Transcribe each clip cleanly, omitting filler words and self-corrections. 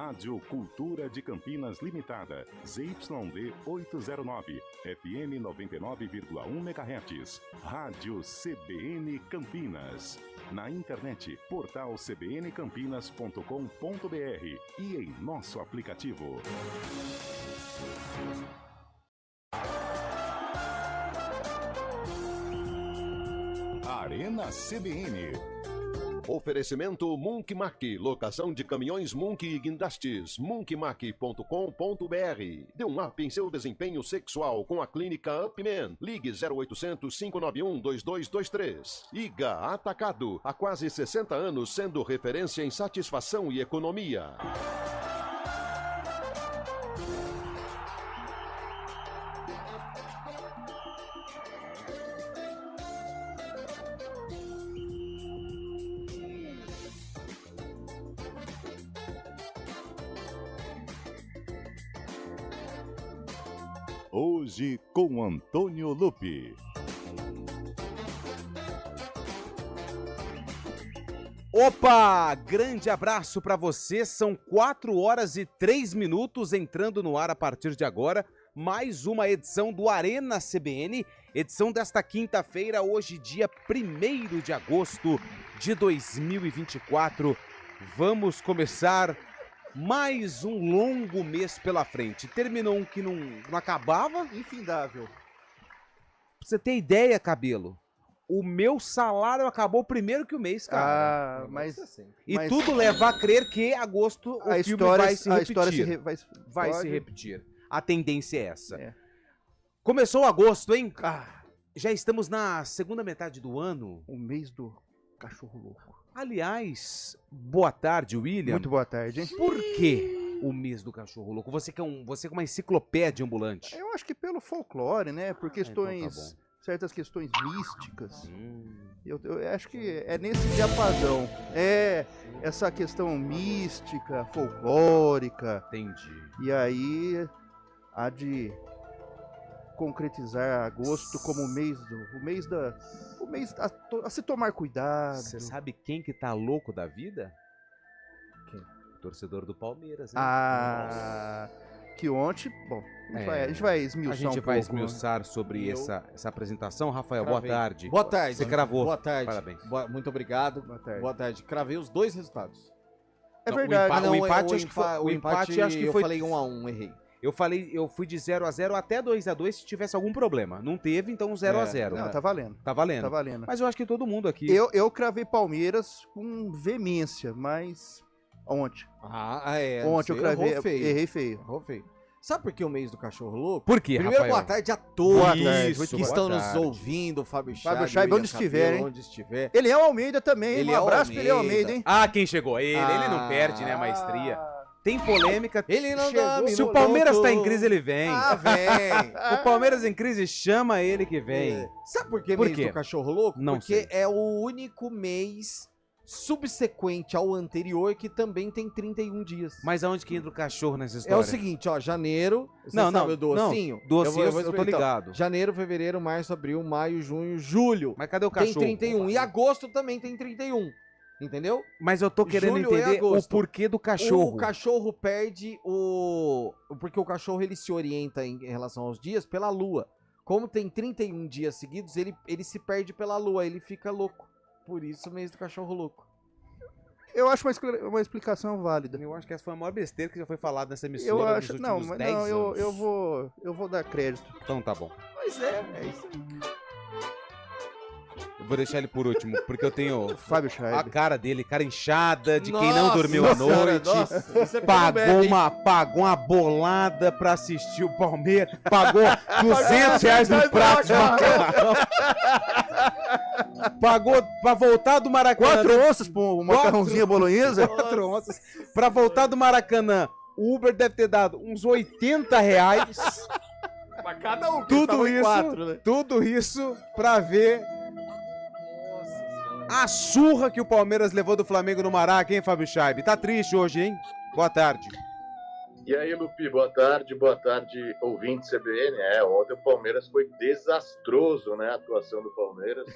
Rádio Cultura de Campinas Limitada, ZYD 809, FM 99,1 MHz. Rádio CBN Campinas. Na internet, portal cbncampinas.com.br e em nosso aplicativo. Arena CBN. Oferecimento Munkmark, locação de caminhões Munk e guindastes, munkmark.com.br. Dê um up em seu desempenho sexual com a clínica Upman. Ligue 0800 591 2223. IGA Atacado, há quase 60 anos sendo referência em satisfação e economia. Hoje com Antônio Lupi. Opa! Grande abraço para você. São 4 horas e 3 minutos entrando no ar a partir de agora. Mais uma edição do Arena CBN, edição desta quinta-feira, hoje dia 1º de agosto de 2024. Vamos começar mais um longo mês pela frente. Terminou um que não acabava. Infindável. Pra você ter ideia, Cabelo, o meu salário acabou primeiro que o mês, cara. Mas tudo leva a crer que agosto o filme vai se repetir. Vai se repetir. A tendência é essa. É. Começou agosto, hein? Já estamos na segunda metade do ano. O mês do cachorro louco. Aliás, boa tarde, William. Muito boa tarde, hein? Por que o mês do cachorro louco? Você que é uma enciclopédia ambulante. Eu acho que pelo folclore, né? Por questões, então tá bom. certas questões místicas. Eu acho que é nesse diapasão. É essa questão mística, folclórica. Entendi. E aí há de concretizar agosto como o mês a se tomar cuidado. Você sabe quem que tá louco da vida? Quem? O torcedor do Palmeiras, né? Que ontem, bom, a gente vai esmiuçar A gente um vai pouco, esmiuçar sobre essa apresentação. Rafael, Cravei. boa tarde. Boa tarde. Você cravou. Boa tarde. Parabéns. Muito obrigado. Boa tarde. Cravei os dois resultados. É Não, verdade. o empate acho que foi- o empate acho que eu foi- falei 1-1, errei. Eu fui de 0-0 até 2-2 se tivesse algum problema. Não teve, então 0-0. Não, tá valendo. Tá valendo. Tá valendo. Mas eu acho que todo mundo aqui. Eu cravei Palmeiras com veemência, mas ontem. Ontem eu cravei, Errou feio. errei feio. Errou feio. Sabe por que o mês do cachorro louco? Por quê, Primeiro, Rafael? boa tarde a todos Boa tarde, que boa estão tarde. nos ouvindo. Fábio Chaib, Fábio Chaib, William onde estiver, Cabelo, hein? onde estiver. Ele é o Almeida também, Ele um é o abraço pra ele, Almeida, hein? Ah, quem chegou? Ele não perde, né, a maestria. Tem polêmica. Ele não Chegou. dá Se o minuto. Palmeiras tá em crise, ele vem. Vem. O Palmeiras em crise, chama ele que vem. Sabe por que Por mês quê? do cachorro louco? Não Porque sei. é o único mês subsequente ao anterior que também tem 31 dias. Mas aonde que entra o cachorro nessa É história? o seguinte, ó, janeiro, você Não, sabe não, o docinho? não, docinho eu tô explicar, então. ligado. Janeiro, fevereiro, março, abril, maio, junho, julho. Mas cadê o Tem cachorro? 31. E agosto também tem 31. Entendeu? Mas eu tô querendo Julho e entender o agosto. porquê do cachorro. O cachorro perde o... Porque o cachorro, ele se orienta em relação aos dias pela lua. Como tem 31 dias seguidos, ele se perde pela lua, ele fica louco. Por isso o mês do cachorro louco. Eu acho uma explicação válida. Eu acho que essa foi a maior besteira que já foi falada nessa emissora Eu nos acho, últimos não, mas 10 não, anos. eu vou dar crédito. Então tá bom. Pois é isso. Eu vou deixar ele por último, porque eu tenho Fábio a Chaib. cara dele, cara inchada, de quem não dormiu a noite. Nossa, Pagou uma bolada pra assistir o Palmeiras. Pagou R$200 no prato de macarrão. Pagou pra voltar do Maracanã. 4 onças pra um macarrãozinho bolonhesa. 4 onças. Pra voltar do Maracanã, o Uber deve ter dado uns R$80. Pra cada um. Tudo isso pra ver a surra que o Palmeiras levou do Flamengo no Maraca, hein, Fábio Chaib? Tá triste hoje, hein? Boa tarde. E aí, Lupi, boa tarde, ouvinte CBN. Ontem o Palmeiras foi desastroso, né, a atuação do Palmeiras.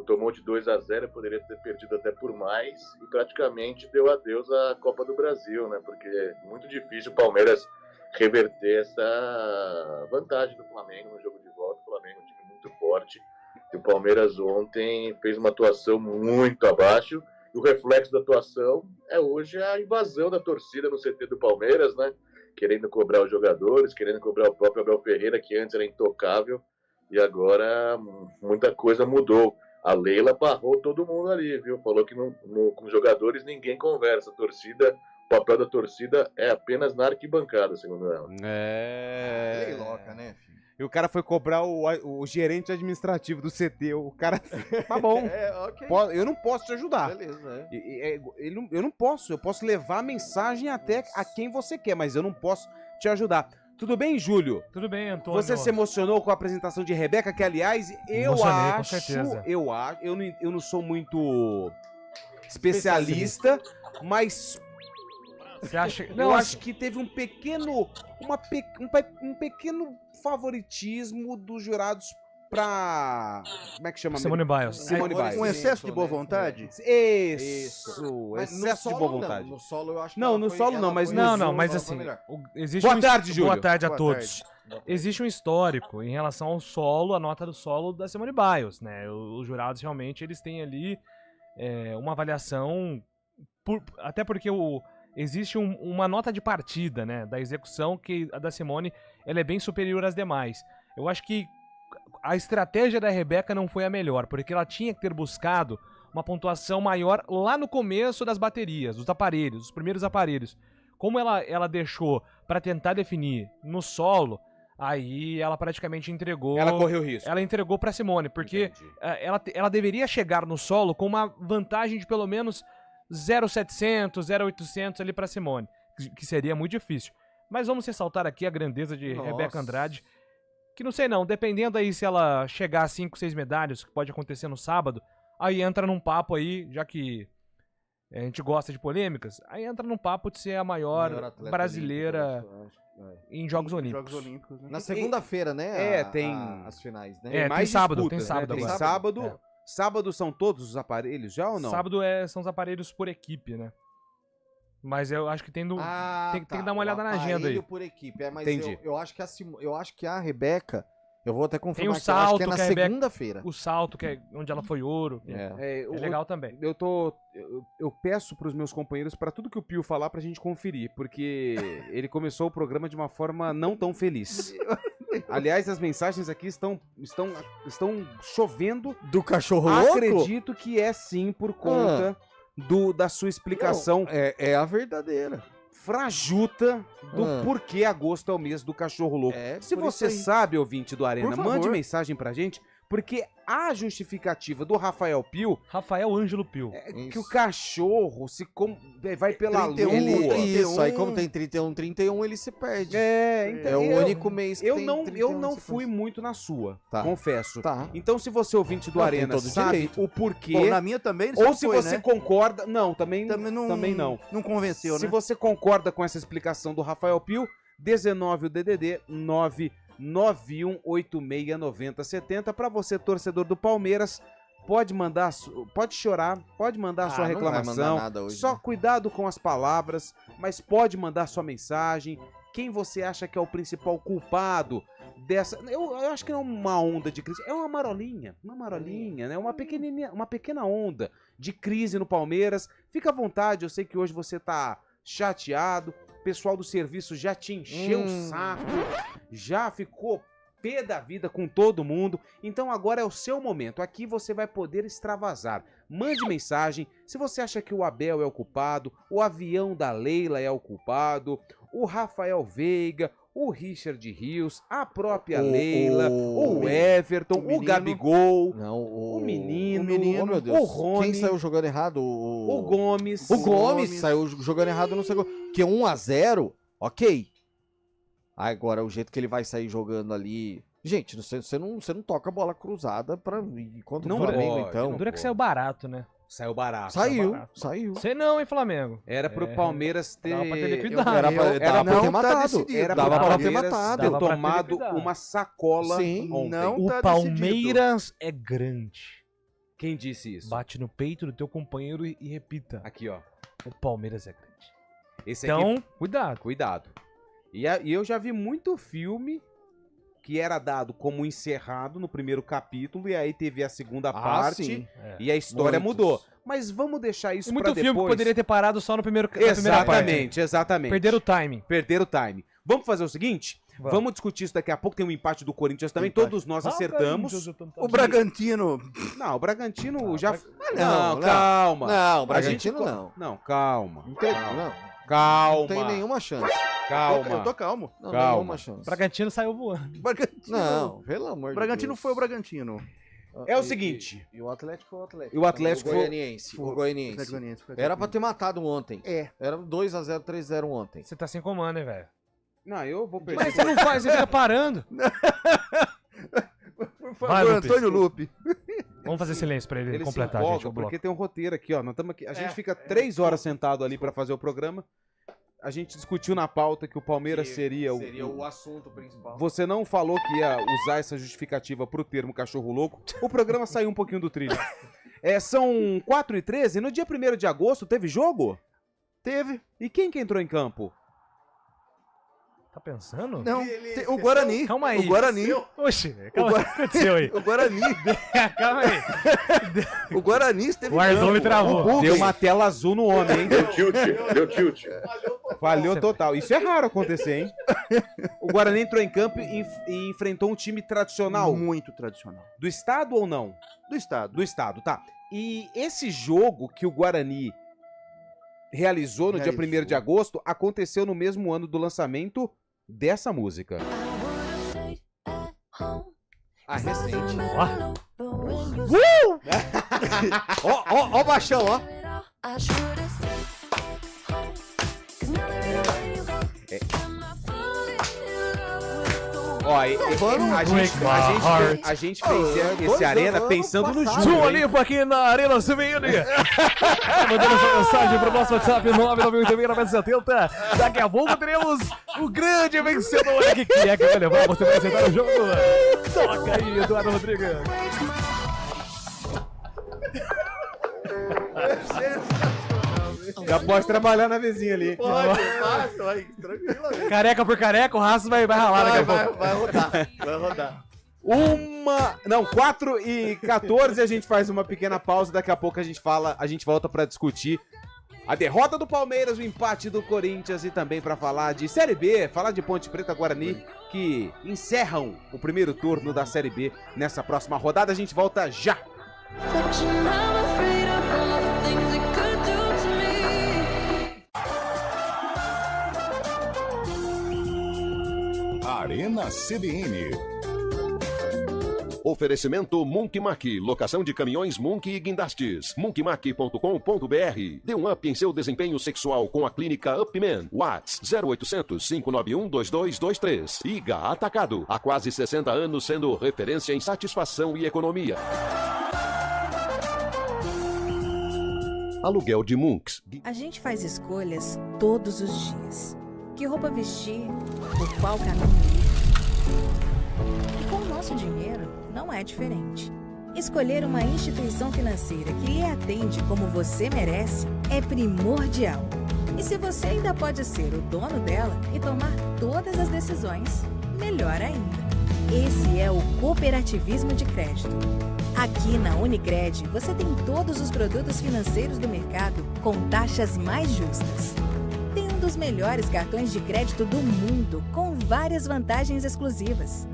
tomou de 2-0, poderia ter perdido até por mais, e praticamente deu adeus à Copa do Brasil, né? Porque é muito difícil o Palmeiras reverter essa vantagem do Flamengo no jogo de volta. O Flamengo é um time muito forte, e o Palmeiras ontem fez uma atuação muito abaixo, e o reflexo da atuação é hoje a invasão da torcida no CT do Palmeiras, né? Querendo cobrar os jogadores, querendo cobrar o próprio Abel Ferreira, que antes era intocável, e agora muita coisa mudou. A Leila barrou todo mundo ali, viu? Falou que com os jogadores ninguém conversa. A torcida, o papel da torcida é apenas na arquibancada, segundo ela. Leiloca, né, filho? E o cara foi cobrar o gerente administrativo do CT. O cara. Tá bom. Ok. Eu não posso te ajudar. Beleza, Eu não posso. Eu posso levar a mensagem até a quem você quer, mas eu não posso te ajudar. Tudo bem, Júlio? Tudo bem, Antônio. Você se emocionou com a apresentação de Rebeca, que, aliás, eu Emocionei, com acho. certeza. Eu não sou muito especialista, mas Você acha? eu acho que teve um pequeno favoritismo dos jurados pra... Como é que chama? Simone Biles. Simone Biles. Um excesso de boa vontade? Isso. Mas no Excesso de solo, boa não. vontade. No solo eu acho que Não, ela no foi- solo ela não, mas foi- no Não, Zoom, mas ela assim, foi melhor. existe Boa um tarde, Júlio. Boa tarde a Boa todos. Existe um histórico em relação ao solo, a nota do solo da Simone Biles, né? Os jurados realmente eles têm ali uma avaliação, até porque existe uma nota de partida, né, da execução, que a da Simone ela é bem superior às demais. Eu acho que a estratégia da Rebeca não foi a melhor, porque ela tinha que ter buscado uma pontuação maior lá no começo das baterias, dos aparelhos, os primeiros aparelhos. Como ela deixou para tentar definir no solo, aí ela praticamente entregou. Ela correu risco. Ela entregou para Simone, porque Entendi. ela deveria chegar no solo com uma vantagem de pelo menos 0,700, 0,800 ali para Simone, que seria muito difícil. Mas vamos ressaltar aqui a grandeza de Nossa. Rebeca Andrade, que não sei não, dependendo aí se ela chegar a 5, 6 medalhas, que pode acontecer no sábado, aí entra num papo aí, já que a gente gosta de polêmicas, aí entra num papo de ser a maior atleta brasileira olímpica, eu acho. em Jogos Olímpicos. Jogos Olímpicos, né? Na segunda-feira, né? tem- as finais, né? É, tem mais sábado, disputas, tem sábado né? Tem agora. sábado. É. Sábado são todos os aparelhos já ou não? Sábado são os aparelhos por equipe, né? Mas eu acho que tem que dar uma olhada na agenda aí. Aparelho por equipe. Mas Entendi. eu acho que eu acho que a Rebeca, eu vou até confirmar o aqui, eu acho que é salto na que a Rebeca- segunda-feira. O salto, que é onde ela foi ouro. É. É legal também. Eu peço pros meus companheiros pra tudo que o Pio falar pra gente conferir, porque ele começou o programa de uma forma não tão feliz. Aliás, as mensagens aqui estão chovendo. Do cachorro louco? Acredito que é sim por conta da sua explicação Não, é a verdadeira. frajuta do Ah. porquê agosto é o mês do cachorro louco. Se por você isso aí. sabe, ouvinte do Arena, Por favor. mande mensagem pra gente, porque a justificativa do Rafael Pio Rafael Ângelo Pio. é Isso. que o cachorro vai pela 31, lua. Isso, aí 31. como tem 31, ele se perde. Então, É o eu- único mês que Eu tem não, 31 eu não se fui perde. muito na sua, Tá. confesso. Tá. Então, se você ouvinte do Não, tem Arena todo sabe direito. o porquê, Bom, na minha também ou se foi, você né? concorda... Não, também não. Não convenceu, Se né? você concorda com essa explicação do Rafael Pio, 19 o DDD 991869070. Para você, torcedor do Palmeiras, pode mandar, pode chorar, pode mandar sua não vai mandar reclamação. nada hoje, Só né? cuidado com as palavras, mas pode mandar sua mensagem. Quem você acha que é o principal culpado dessa... Eu acho que não é uma onda de crise, é uma marolinha, né? Uma pequena onda de crise no Palmeiras. Fica à vontade, eu sei que hoje você tá chateado, o pessoal do serviço já te encheu o saco, já ficou pé da vida com todo mundo, então agora é o seu momento, aqui você vai poder extravasar. Mande mensagem, se você acha que o Abel é o culpado, o avião da Leila é o culpado, o Rafael Veiga, o Richard Rios, a própria Leila, o Everton, o menino. Gabigol, Não, o menino, Oh, meu Deus. o Rony, Quem saiu jogando errado? o Gomes. O Gomes saiu jogando errado no segundo. Que 1-0, ok. Agora, o jeito que ele vai sair jogando ali. Gente, você não toca a bola cruzada contra Não o Flamengo, pode, então. não Dura que saiu barato, né? Saiu barato. Saiu, barato. saiu. Você não, hein, Flamengo? Era pro Palmeiras ter... Dava pra ter liquidado. Era pra Era ter não tá matado. decidido. Era Dava pro pra ter Palmeiras matado. ter Dava pra ter tomado liquidado. uma sacola Sim, ontem. não O tá Palmeiras é grande. Quem disse isso? Bate no peito do teu companheiro e repita. Aqui, ó. O Palmeiras é grande. Esse Então, aqui, cuidado. cuidado. E eu já vi muito filme que era dado como encerrado no primeiro capítulo e aí teve a segunda parte sim. e a história Muitos. mudou. Mas vamos deixar isso E pra muito depois. filme que poderia ter parado só no primeiro, na primeira parte. Exatamente, exatamente. Perderam o timing. Perderam o time. Vamos fazer o seguinte? Vamos discutir isso daqui a pouco. Tem um empate do Corinthians também. Empate. Todos nós acertamos. O Bragantino. Não, o Bragantino já. não, calma. Não, o A gente Bragantino co- não. Não, calma. Não tem, não. Calma. Não tem nenhuma chance. Calma. Eu tô calmo. Não, Calma. nenhuma chance. Bragantino saiu voando. Bragantino. Não, pelo amor O Bragantino de Deus. foi o Bragantino. É o seguinte. E o Atlético foi o Atlético. E o Atlético o foi- Goianiense. O Goianiense. Atlético Goianiense foi Era pra campeão. ter matado ontem. É. Era 2-0, 3-0 ontem. Você tá sem comando, hein, velho? Não, eu vou perder. Mas você não faz, você fica parando. Por Vai, favor, Lupe. Antônio Lupe. Vamos fazer silêncio pra ele Ele completar, se gente, empolga, o bloco. porque tem um roteiro aqui, ó. Nós estamos aqui. A gente fica 3 horas sentado ali pra fazer o programa. A gente discutiu na pauta que o Palmeiras seria o assunto principal. Você não falou que ia usar essa justificativa pro termo cachorro louco. O programa saiu um pouquinho do trilho. São 4h13. No dia 1º de agosto teve jogo? Teve. E quem que entrou em campo? Tá pensando? Não, o Guarani. Calma aí. O Guarani. Oxe, calma aí. O que aconteceu aí? O Guarani. Calma aí. O Guarani esteve O em Ardome campo. travou. O Rubem. Deu uma tela azul no homem, hein? Deu tilt. Falhou total. Isso é raro acontecer, hein? O Guarani entrou em campo e enfrentou um time tradicional. Muito tradicional. Do estado ou não? Do estado. Do estado, tá. E esse jogo que o Guarani realizou no dia 1º de agosto aconteceu no mesmo ano do lançamento dessa música. Ah, recente. Ó o baixão, ó. Ó, a gente fez esse Arena pensando no passado, Júnior. Zoom hein? Olimpo aqui na Arena CBN. Mandando sua mensagem pro nosso WhatsApp 998-9070. Daqui a pouco teremos o grande vencedor aqui. Quem é que vai levar você para acertar o jogo? Toca aí, Eduardo Rodrigues. Já pode trabalhar na vizinha ali. Vai, tranquilamente. Careca por careca, o Raço vai ralar daqui a pouco. Vai rodar. 4h14 a gente faz uma pequena pausa, daqui a pouco a gente volta pra discutir a derrota do Palmeiras, o empate do Corinthians e também pra falar de Série B, falar de Ponte Preta Guarani, que encerram o primeiro turno da Série B nessa próxima rodada. A gente volta já. Arena CBN. Oferecimento Munk Mack, locação de caminhões Munk e guindastes. Munkmack.com.br. Dê um up em seu desempenho sexual com a clínica Upman. Whats 0800 591 2223. IGA Atacado. Há quase 60 anos sendo referência em satisfação e economia. Aluguel de Munks. A gente faz escolhas todos os dias. Que roupa vestir, por qual caminho ir. E com o nosso dinheiro, não é diferente. Escolher uma instituição financeira que lhe atende como você merece é primordial. E se você ainda pode ser o dono dela e tomar todas as decisões, melhor ainda. Esse é o cooperativismo de crédito. Aqui na Unicred, você tem todos os produtos financeiros do mercado com taxas mais justas. Tem um dos melhores cartões de crédito do mundo, com várias vantagens exclusivas.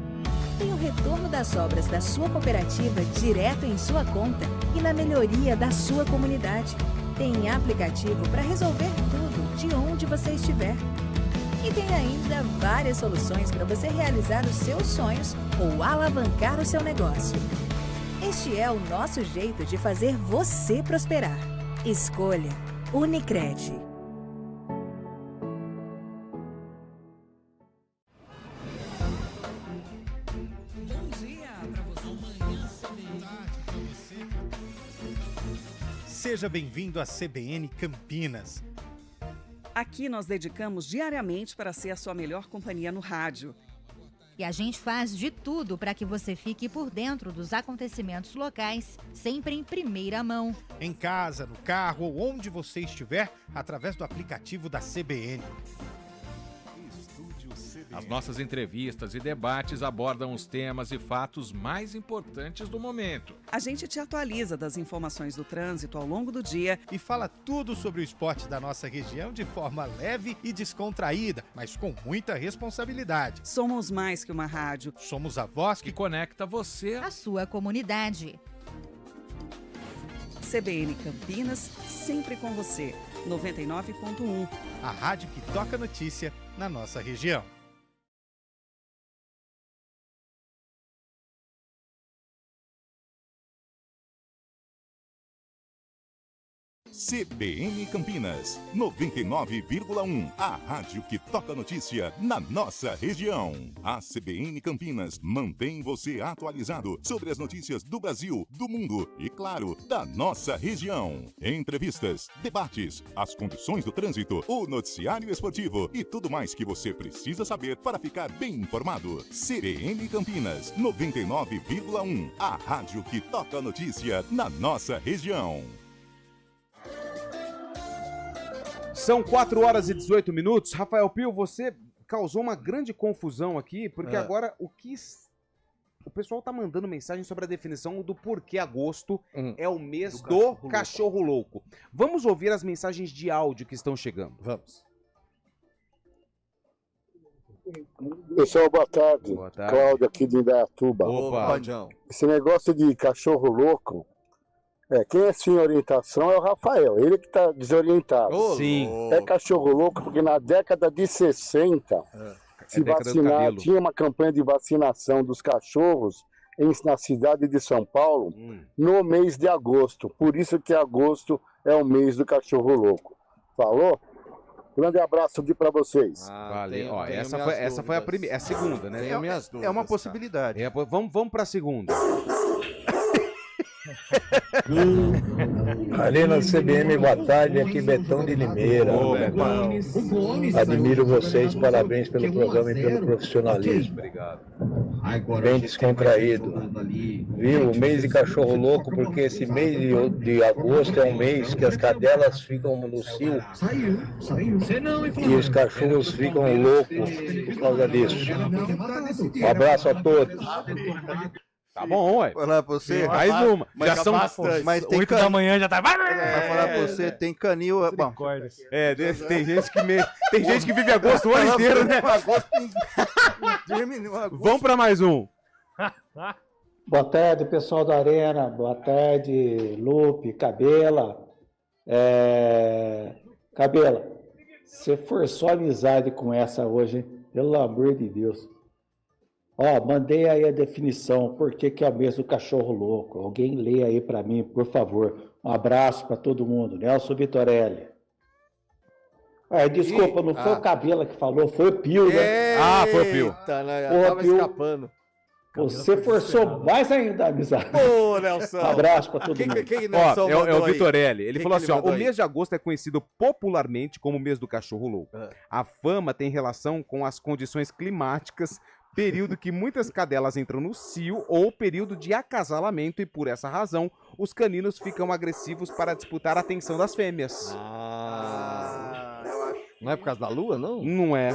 Tem o retorno das obras da sua cooperativa direto em sua conta e na melhoria da sua comunidade. Tem aplicativo para resolver tudo de onde você estiver. E tem ainda várias soluções para você realizar os seus sonhos ou alavancar o seu negócio. Este é o nosso jeito de fazer você prosperar. Escolha Unicred. Seja bem-vindo à CBN Campinas. Aqui nós dedicamos diariamente para ser a sua melhor companhia no rádio. E a gente faz de tudo para que você fique por dentro dos acontecimentos locais, sempre em primeira mão. Em casa, no carro ou onde você estiver, através do aplicativo da CBN. As nossas entrevistas e debates abordam os temas e fatos mais importantes do momento. A gente te atualiza das informações do trânsito ao longo do dia E fala tudo sobre o esporte da nossa região de forma leve e descontraída, mas com muita responsabilidade. Somos mais que uma rádio. Somos a voz Que conecta você. A sua comunidade. CBN Campinas, sempre com você. 99.1. a rádio que toca notícia na nossa região. CBN Campinas, 99,1. A rádio que toca notícia na nossa região. A CBN Campinas mantém você atualizado sobre as notícias do Brasil, do mundo e, claro, da nossa região. Entrevistas, debates, as condições do trânsito, o noticiário esportivo e tudo mais que você precisa saber para ficar bem informado. CBN Campinas, 99,1. A rádio que toca notícia na nossa região. São 4 horas e 18 minutos. Rafael Pio, você causou uma grande confusão aqui, porque agora o pessoal tá mandando mensagem sobre a definição do porquê agosto é o mês do cachorro louco. Vamos ouvir as mensagens de áudio que estão chegando. Vamos. Pessoal, boa tarde. Boa tarde. Cláudio aqui de Indaiatuba. Opa. Claudião. Esse negócio de cachorro louco, quem é sem orientação é o Rafael, ele que tá desorientado. Sim. É cachorro louco porque na década de 60, se década do vacinar, cabelo. tinha uma campanha de vacinação dos cachorros na cidade de São Paulo no mês de agosto. Por isso que agosto é o mês do cachorro louco. Falou? Grande abraço aqui pra vocês. Valeu. Ó, essa foi a primeira, é a segunda, né? Tenho minhas dúvidas, É uma cara. possibilidade. Vamos para a segunda. Arena CBN, boa tarde, aqui Betão de Limeira. Ô, Betão. Admiro vocês, parabéns pelo programa e pelo profissionalismo. Obrigado. Bem descontraído. Viu? O mês de cachorro louco, porque esse mês de agosto é um mês que as cadelas ficam no cio e os cachorros ficam loucos por causa disso. Um abraço a todos. Tá bom, ué. Falar pra você. Mais uma. Mas Já são bastante. Mas tem 8 da manhã já tá... Vai falar pra você, tem canil. Bom, Tem gente que vive agosto o ano inteiro, né? Vamos para mais um. Boa tarde, pessoal da Arena. Boa tarde, Lupe, Cabela. Cabela, você forçou amizade com essa hoje, hein? Pelo amor de Deus. Ó, mandei aí a definição, por que é o mês do cachorro louco. Alguém lê aí pra mim, por favor. Um abraço pra todo mundo. Nelson Vitorelli. Desculpa, não foi o Cabela que falou, foi o Pio, né? Foi o Pio. Eita, né? Porra, Tava Pio. escapando. Você forçou mais ainda a amizade. Ô, Nelson. Um abraço pra todo mundo. Quem Ó, Nelson é o mandou aí? Vitorelli. Ele Quem falou que assim, ele ó, o mandou aí? mês de agosto é conhecido popularmente como o mês do cachorro louco. A fama tem relação com as condições climáticas, período que muitas cadelas entram no cio ou período de acasalamento e por essa razão os caninos ficam agressivos para disputar a atenção das fêmeas. eu acho. Não é por causa da lua, não? Não é.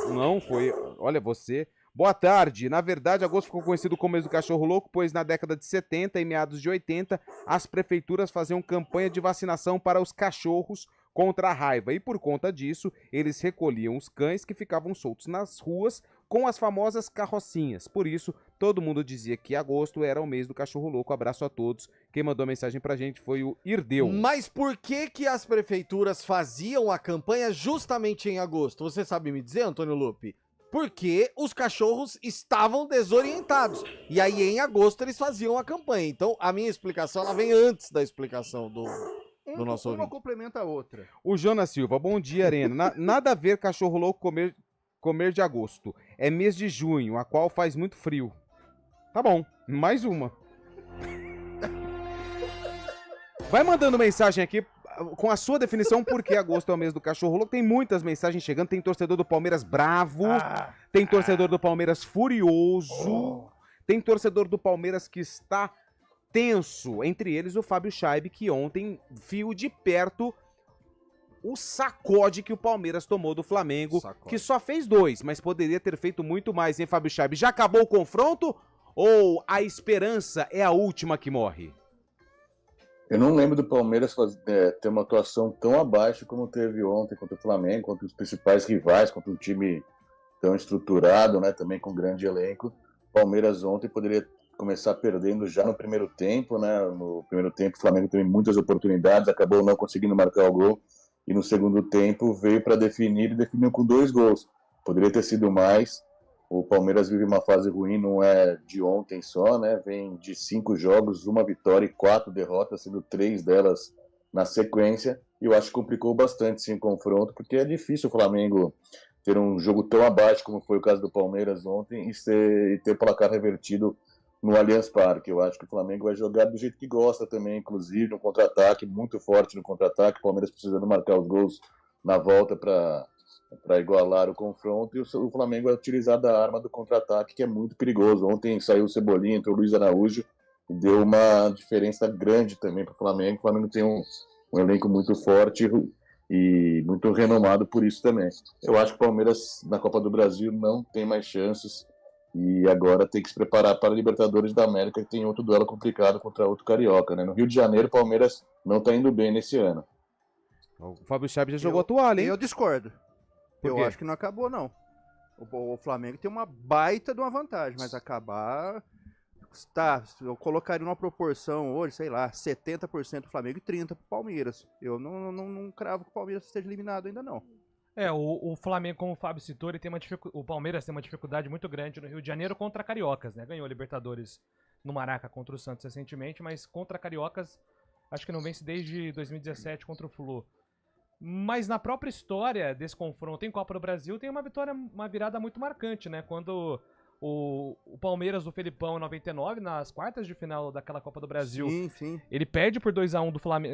Não foi. Olha você. Boa tarde. Na verdade, agosto ficou conhecido como mês do cachorro louco, pois na década de 70 e meados de 80, as prefeituras faziam campanha de vacinação para os cachorros contra a raiva. E por conta disso, eles recolhiam os cães que ficavam soltos nas ruas com as famosas carrocinhas. Por isso, todo mundo dizia que agosto era o mês do cachorro louco. Abraço a todos. Quem mandou a mensagem pra gente foi o Irdeu. Mas por que as prefeituras faziam a campanha justamente em agosto? Você sabe me dizer, Antônio Lupe? Porque os cachorros estavam desorientados. E aí, em agosto, eles faziam a campanha. Então, a minha explicação ela vem antes da explicação do nosso Uma ouvinte. complementa a outra. O Jonas Silva, bom dia, Arena. Nada a ver cachorro louco comer de agosto. É mês de junho, a qual faz muito frio. Tá bom, mais uma. Vai mandando mensagem aqui. com a sua definição, por que agosto é o mês do cachorro louco? Tem muitas mensagens chegando, tem torcedor do Palmeiras bravo, tem torcedor do Palmeiras furioso, tem torcedor do Palmeiras que está tenso, entre eles o Fábio Scheib, que ontem viu de perto o sacode que o Palmeiras tomou do Flamengo, que só fez 2, mas poderia ter feito muito mais, hein, Fábio Scheib? Já acabou o confronto ou a esperança é a última que morre? Eu não lembro do Palmeiras ter uma atuação tão abaixo como teve ontem contra o Flamengo, contra os principais rivais, contra um time tão estruturado, né, também com grande elenco. O Palmeiras ontem poderia começar perdendo já no primeiro tempo, né? No primeiro tempo o Flamengo teve muitas oportunidades, acabou não conseguindo marcar o gol, e no segundo tempo veio para definir e definiu com 2 gols. Poderia ter sido mais. O Palmeiras vive uma fase ruim, não é de ontem só, né? Vem de 5 jogos, 1 vitória e 4 derrotas, sendo 3 delas na sequência. E eu acho que complicou bastante sim o confronto, porque é difícil o Flamengo ter um jogo tão abaixo como foi o caso do Palmeiras ontem e ter o placar revertido no Allianz Parque. Eu acho que o Flamengo vai jogar do jeito que gosta também, inclusive no contra-ataque, muito forte no contra-ataque. O Palmeiras precisando marcar os gols na volta para igualar o confronto, e o Flamengo vai utilizar da arma do contra-ataque, que é muito perigoso. Ontem saiu o Cebolinha, entrou o Luiz Araújo, e deu uma diferença grande também para o Flamengo. O Flamengo tem um elenco muito forte e muito renomado por isso também. Eu acho que o Palmeiras na Copa do Brasil não tem mais chances, e agora tem que se preparar para a Libertadores da América, que tem outro duelo complicado contra outro carioca, né? No Rio de Janeiro, o Palmeiras não está indo bem nesse ano. O Fábio Scheib já jogou a toalha, hein? Eu discordo. Eu acho que não acabou, não. O Flamengo tem uma baita de uma vantagem, mas acabar... Tá, eu colocaria numa proporção hoje, sei lá, 70% do Flamengo e 30% pro Palmeiras. Eu não cravo que o Palmeiras esteja eliminado ainda, não. O Flamengo, como o Fábio citou, o Palmeiras tem uma dificuldade muito grande no Rio de Janeiro contra cariocas, né? Ganhou a Libertadores no Maraca contra o Santos recentemente, mas contra cariocas acho que não vence desde 2017 contra o Flu. Mas na própria história desse confronto em Copa do Brasil tem uma virada muito marcante, né? Quando o Palmeiras do Felipão em 99, nas quartas de final daquela Copa do Brasil, sim. Ele perde por 2-1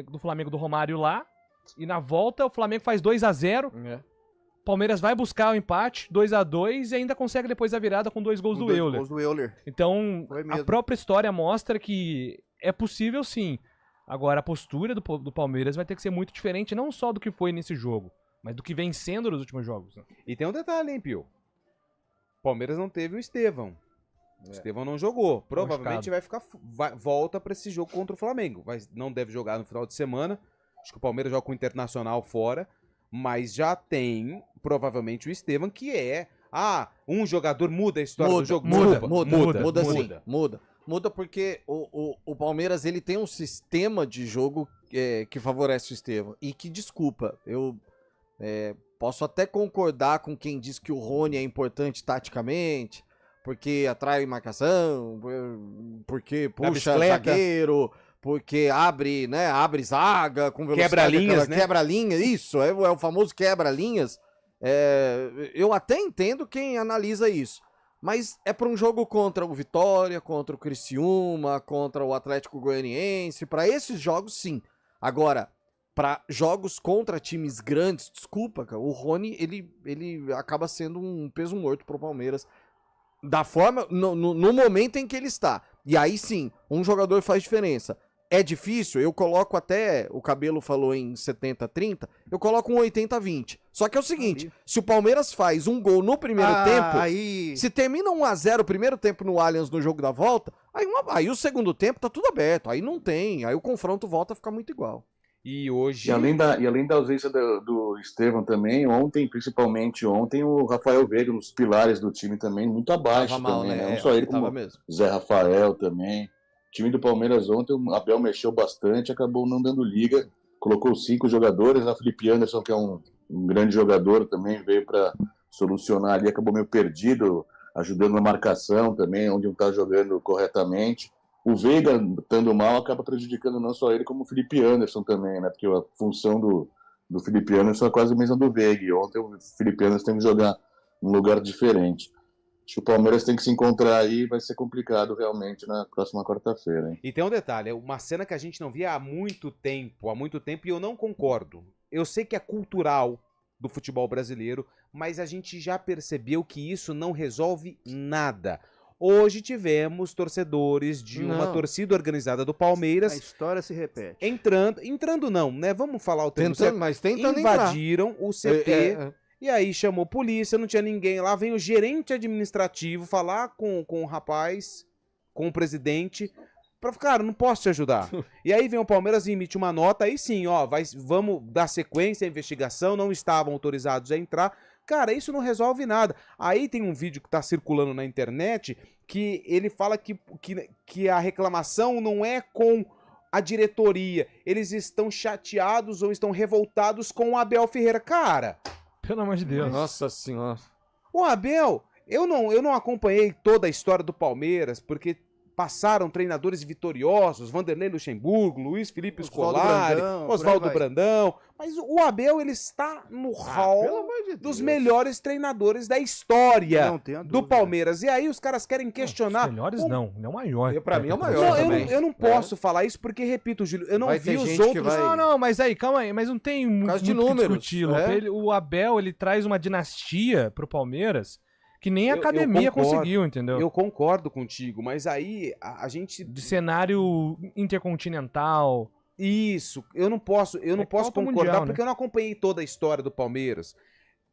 do Flamengo do Romário lá, e na volta o Flamengo faz 2-0, Palmeiras vai buscar o empate, 2-2, e ainda consegue depois a virada com 2 gols do Euler. Então a própria história mostra que é possível sim. Agora, a postura do Palmeiras vai ter que ser muito diferente, não só do que foi nesse jogo, mas do que vem sendo nos últimos jogos. Né? E tem um detalhe, hein, Pio? O Palmeiras não teve o Estevão. O Estevão não jogou. Provavelmente volta para esse jogo contra o Flamengo. Não deve jogar no final de semana. Acho que o Palmeiras joga com o Internacional fora. Mas já tem, provavelmente, o Estevão, que é... um jogador muda a história do jogo? Muda porque o Palmeiras ele tem um sistema de jogo que favorece o Estevão. E que, desculpa, eu posso até concordar com quem diz que o Rony é importante taticamente, porque atrai marcação, porque puxa zagueiro, porque abre zaga com velocidade. Quebra-linhas, né? Quebra-linhas, isso, é o famoso quebra-linhas. Eu até entendo quem analisa isso. Mas é para um jogo contra o Vitória, contra o Criciúma, contra o Atlético Goianiense. Para esses jogos, sim. Agora, para jogos contra times grandes, desculpa, cara, o Rony, ele acaba sendo um peso morto pro Palmeiras. Da forma, no momento em que ele está. E aí sim, um jogador faz diferença. É difícil, eu coloco até, o Cabelo falou em 70-30, eu coloco um 80-20. Só que é o seguinte, se o Palmeiras faz um gol no primeiro tempo, se termina 1-0 o primeiro tempo no Allianz no jogo da volta, aí o segundo tempo tá tudo aberto, aí não tem, aí o confronto volta a ficar muito igual. E hoje... E além da ausência do Estevão também, principalmente ontem, o Rafael Veiga, nos pilares do time também, muito abaixo também, né? Não só ele, como o Zé Rafael também. O time do Palmeiras ontem, o Abel mexeu bastante, acabou não dando liga, colocou 5 jogadores, a Felipe Anderson, que é um grande jogador também, veio para solucionar ali, acabou meio perdido, ajudando na marcação também, onde não está jogando corretamente. O Veiga, estando mal, acaba prejudicando não só ele, como o Felipe Anderson também, né? Porque a função do Felipe Anderson é quase a mesma do Veiga, e ontem o Felipe Anderson tem que jogar num lugar diferente. Acho que o Palmeiras tem que se encontrar aí, vai ser complicado realmente na próxima quarta-feira, hein? E tem um detalhe, é uma cena que a gente não via há muito tempo, e eu não concordo. Eu sei que é cultural do futebol brasileiro, mas a gente já percebeu que isso não resolve nada. Hoje tivemos torcedores de uma torcida organizada do Palmeiras. A história se repete. Entrando não, né? Vamos falar o termo certo. Mas tentando invadiram o CT. E aí chamou polícia, não tinha ninguém lá. Vem o gerente administrativo falar com o rapaz, com o presidente, pra cara, não posso te ajudar. E aí vem o Palmeiras e emite uma nota, aí sim, ó, vamos dar sequência à investigação, não estavam autorizados a entrar. Cara, isso não resolve nada. Aí tem um vídeo que tá circulando na internet que ele fala que a reclamação não é com a diretoria. Eles estão chateados ou estão revoltados com o Abel Ferreira. Cara... Pelo amor de Deus. Nossa senhora. O Abel, eu não acompanhei toda a história do Palmeiras, porque passaram treinadores vitoriosos, Vanderlei Luxemburgo, Luiz Felipe Scolari, Oswaldo Brandão, mas o Abel, ele está no hall dos melhores treinadores da história do Palmeiras. E aí os caras querem questionar... Os melhores não, não é o maior. Pra mim é o maior também. Eu não posso falar isso porque, repito, Júlio, eu não vi os outros... Não, mas aí, calma aí, mas não tem muito que discuti-lo. O Abel, ele traz uma dinastia pro Palmeiras... que nem a academia conseguiu, entendeu? Eu concordo contigo, mas aí a gente... De cenário intercontinental... Isso, eu não posso concordar mundial, porque eu não acompanhei toda a história do Palmeiras.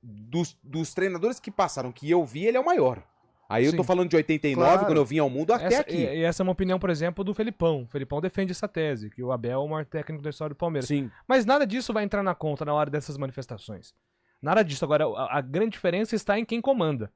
Dos treinadores que passaram, que eu vi, ele é o maior. Aí eu tô falando de 89, quando eu vim ao mundo, até aqui. E essa é uma opinião, por exemplo, do Felipão. O Felipão defende essa tese, que o Abel é o maior técnico da história do Palmeiras. Sim. Mas nada disso vai entrar na conta na hora dessas manifestações. Nada disso. Agora, a grande diferença está em quem comanda.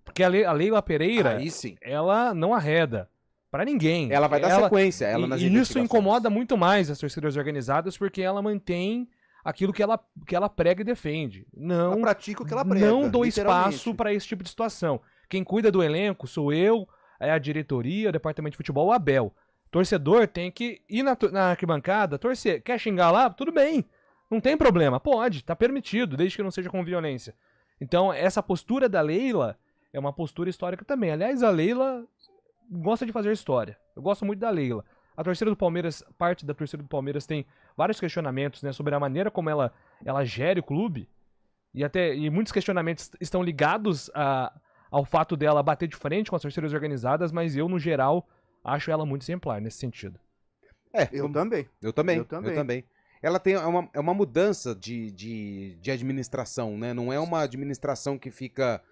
Porque a Leila Pereira, ela não arreda pra ninguém. Ela vai dar sequência. E isso incomoda muito mais as torcidas organizadas, porque ela mantém aquilo que ela prega e defende. Ela pratica o que ela prega. Não dou espaço pra esse tipo de situação. Quem cuida do elenco sou eu, é a diretoria, o departamento de futebol, o Abel. Torcedor tem que ir na arquibancada, torcer. Quer xingar lá? Tudo bem. Não tem problema. Pode, tá permitido, desde que não seja com violência. Então, essa postura da Leila é uma postura histórica também. Aliás, a Leila gosta de fazer história. Eu gosto muito da Leila. A torcida do Palmeiras, parte da torcida do Palmeiras tem vários questionamentos, né, sobre a maneira como ela gere o clube. E muitos questionamentos estão ligados ao fato dela bater de frente com as torcidas organizadas, mas eu, no geral, acho ela muito exemplar nesse sentido. Eu também. Eu também. Ela tem uma mudança de administração, né? Não é uma administração que fica...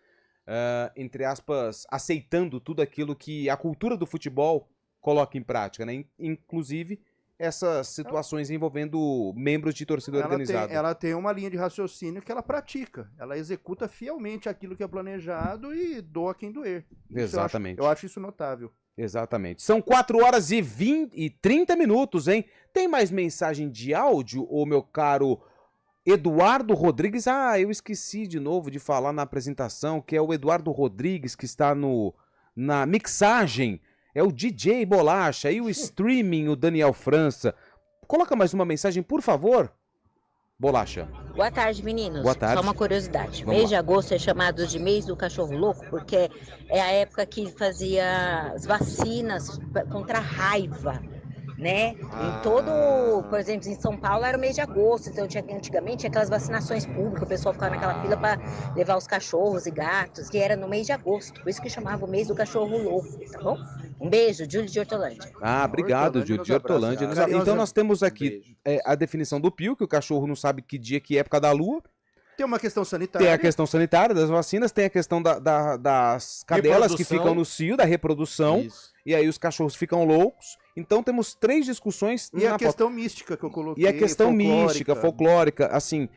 entre aspas, aceitando tudo aquilo que a cultura do futebol coloca em prática, né? Inclusive essas situações envolvendo membros de torcida organizada. Ela tem uma linha de raciocínio que ela pratica. Ela executa fielmente aquilo que é planejado e doa quem doer. Exatamente. Eu acho isso notável. Exatamente. São 4 horas e 30 minutos, hein? Tem mais mensagem de áudio, ô meu caro Eduardo Rodrigues? Eu esqueci de novo de falar na apresentação, que é o Eduardo Rodrigues, que está na mixagem. É o DJ Bolacha e o streaming, o Daniel França. Coloca mais uma mensagem, por favor, Bolacha. Boa tarde, meninos. Boa tarde. Só uma curiosidade. Vamos mês lá. de agosto é chamado de mês do cachorro louco, porque é a época que fazia as vacinas contra a raiva. Né? Em todo, por exemplo, em São Paulo era o mês de agosto, então antigamente tinha aquelas vacinações públicas, o pessoal ficava naquela fila para levar os cachorros e gatos, que era no mês de agosto, por isso que chamava o mês do cachorro louco, tá bom? Um beijo, Júlio de Hortolândia. Obrigado, Júlio de Hortolândia. Então nós temos aqui a definição do Pio, que o cachorro não sabe que dia, que época da lua. Tem uma questão sanitária. Tem a questão sanitária das vacinas, tem a questão das cadelas que ficam no cio, da reprodução. Isso. E aí os cachorros ficam loucos. Então temos 3 discussões. E a questão mística que eu coloquei. E a questão mística, folclórica. Assim,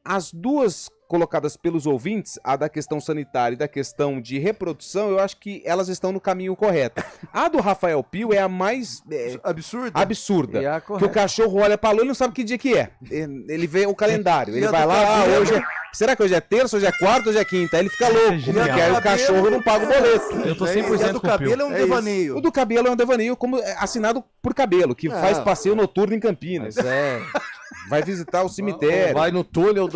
as duas colocadas pelos ouvintes, a da questão sanitária e da questão de reprodução, eu acho que elas estão no caminho correto. A do Rafael Pio é a mais absurda. Que o cachorro olha pra lua e não sabe que dia que é. Ele vê o calendário. Ele vai lá, hoje será que hoje é terça, hoje é quarta, hoje é quinta? Aí ele fica louco, porque aí o cachorro não paga o boleto. Eu tô 100% do cabelo é um devaneio. O do cabelo é um devaneio, como assinado por Cabelo, que faz passeio noturno em Campinas. Vai visitar o cemitério. Vai no túnel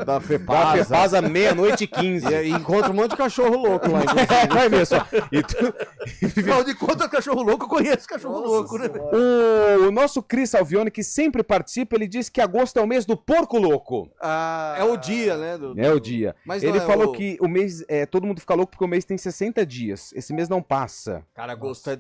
da FEPASA. Da FEPASA, meia-noite e 15. E encontra um monte de cachorro louco lá. Vai mesmo. Só. Afinal de contas, cachorro louco, eu conheço cachorro louco, né? O nosso Cris Salvione, que sempre participa, ele disse que agosto é o mês do porco louco. É o dia, né? É o dia. Mas ele não é falou que o mês, todo mundo fica louco porque o mês tem 60 dias. Esse mês não passa. Cara, agosto é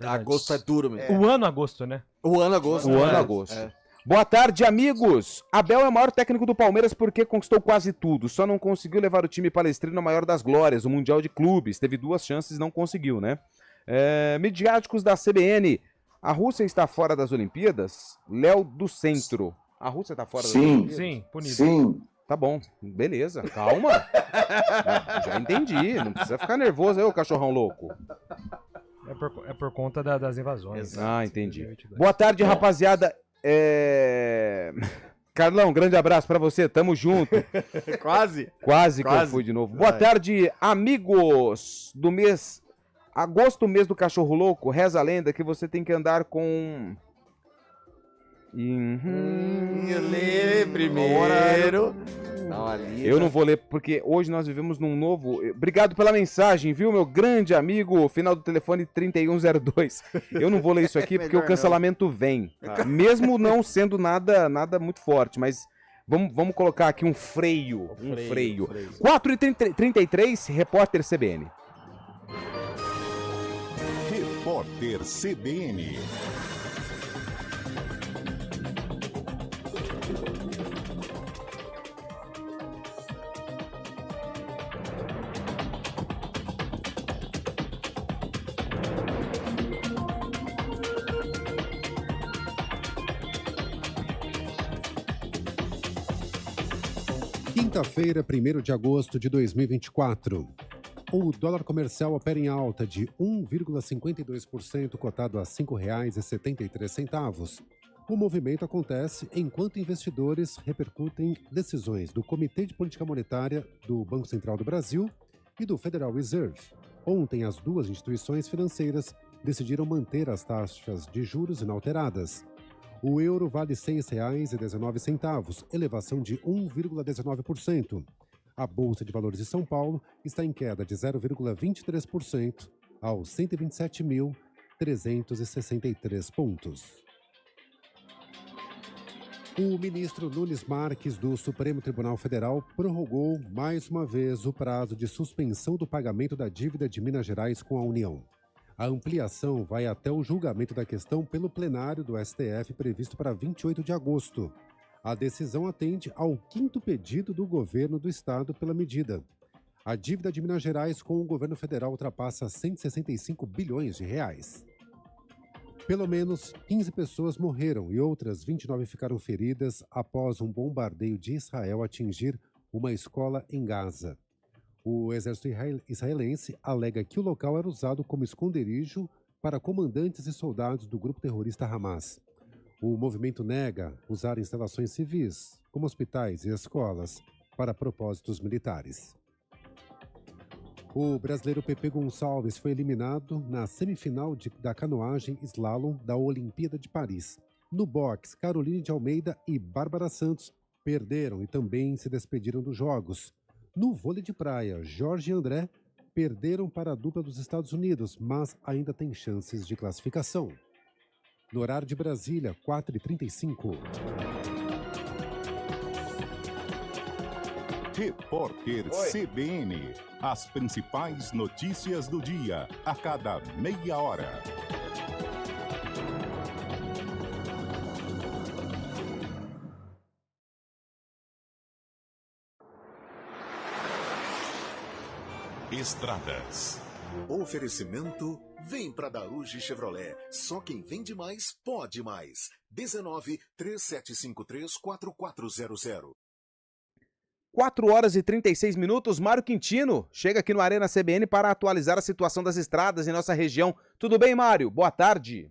duro mesmo. O ano agosto, né? O ano agosto. O ano agosto. Boa tarde, amigos. Abel é o maior técnico do Palmeiras porque conquistou quase tudo. Só não conseguiu levar o time palestrino na maior das glórias, o Mundial de Clubes. Teve 2 chances e não conseguiu, né? Midiáticos da CBN. A Rússia está fora das Olimpíadas? Léo do Centro. A Rússia está fora das Olimpíadas? Sim, punido. Sim. Tá bom, beleza, calma. Já entendi, não precisa ficar nervoso aí, ô cachorrão louco. É por conta das invasões. Ah, entendi. Boa tarde, rapaziada. Carlão, grande abraço pra você, tamo junto. Quase que eu fui de novo. Boa tarde, amigos do mês... Agosto, mês do cachorro louco, reza a lenda que você tem que andar com... Eu lê primeiro. Eu não vou ler, porque hoje nós vivemos num novo... Obrigado pela mensagem, viu, meu grande amigo? Final do telefone 3102. Eu não vou ler isso aqui porque o cancelamento vem. Mesmo não sendo nada muito forte, mas vamos colocar aqui um freio. 4h33, repórter CBN. Repórter CBN. Quinta-feira, 1º de agosto de 2024. O dólar comercial opera em alta de 1,52%, cotado a R$ 5,73. O movimento acontece enquanto investidores repercutem decisões do Comitê de Política Monetária do Banco Central do Brasil e do Federal Reserve. Ontem, as duas instituições financeiras decidiram manter as taxas de juros inalteradas. O euro vale R$ 6,19, elevação de 1,19%. A Bolsa de Valores de São Paulo está em queda de 0,23% aos 127.363 pontos. O ministro Nunes Marques, do Supremo Tribunal Federal, prorrogou mais uma vez o prazo de suspensão do pagamento da dívida de Minas Gerais com a União. A ampliação vai até o julgamento da questão pelo plenário do STF previsto para 28 de agosto. A decisão atende ao 5º pedido do governo do estado pela medida. A dívida de Minas Gerais com o governo federal ultrapassa 165 bilhões de reais. Pelo menos 15 pessoas morreram e outras 29 ficaram feridas após um bombardeio de Israel atingir uma escola em Gaza. O exército israelense alega que o local era usado como esconderijo para comandantes e soldados do grupo terrorista Hamas. O movimento nega usar instalações civis, como hospitais e escolas, para propósitos militares. O brasileiro Pepe Gonçalves foi eliminado na semifinal da canoagem slalom da Olimpíada de Paris. No boxe, Caroline de Almeida e Bárbara Santos perderam e também se despediram dos Jogos. No vôlei de praia, Jorge e André perderam para a dupla dos Estados Unidos, mas ainda têm chances de classificação. No horário de Brasília, 4h35. Repórter CBN. As principais notícias do dia, a cada meia hora. Estradas. Oferecimento: vem pra Daruge Chevrolet. Só quem vende mais, pode mais. 19-3753-4400. 4h36. Mário Quintino chega aqui no Arena CBN para atualizar a situação das estradas em nossa região. Tudo bem, Mário? Boa tarde.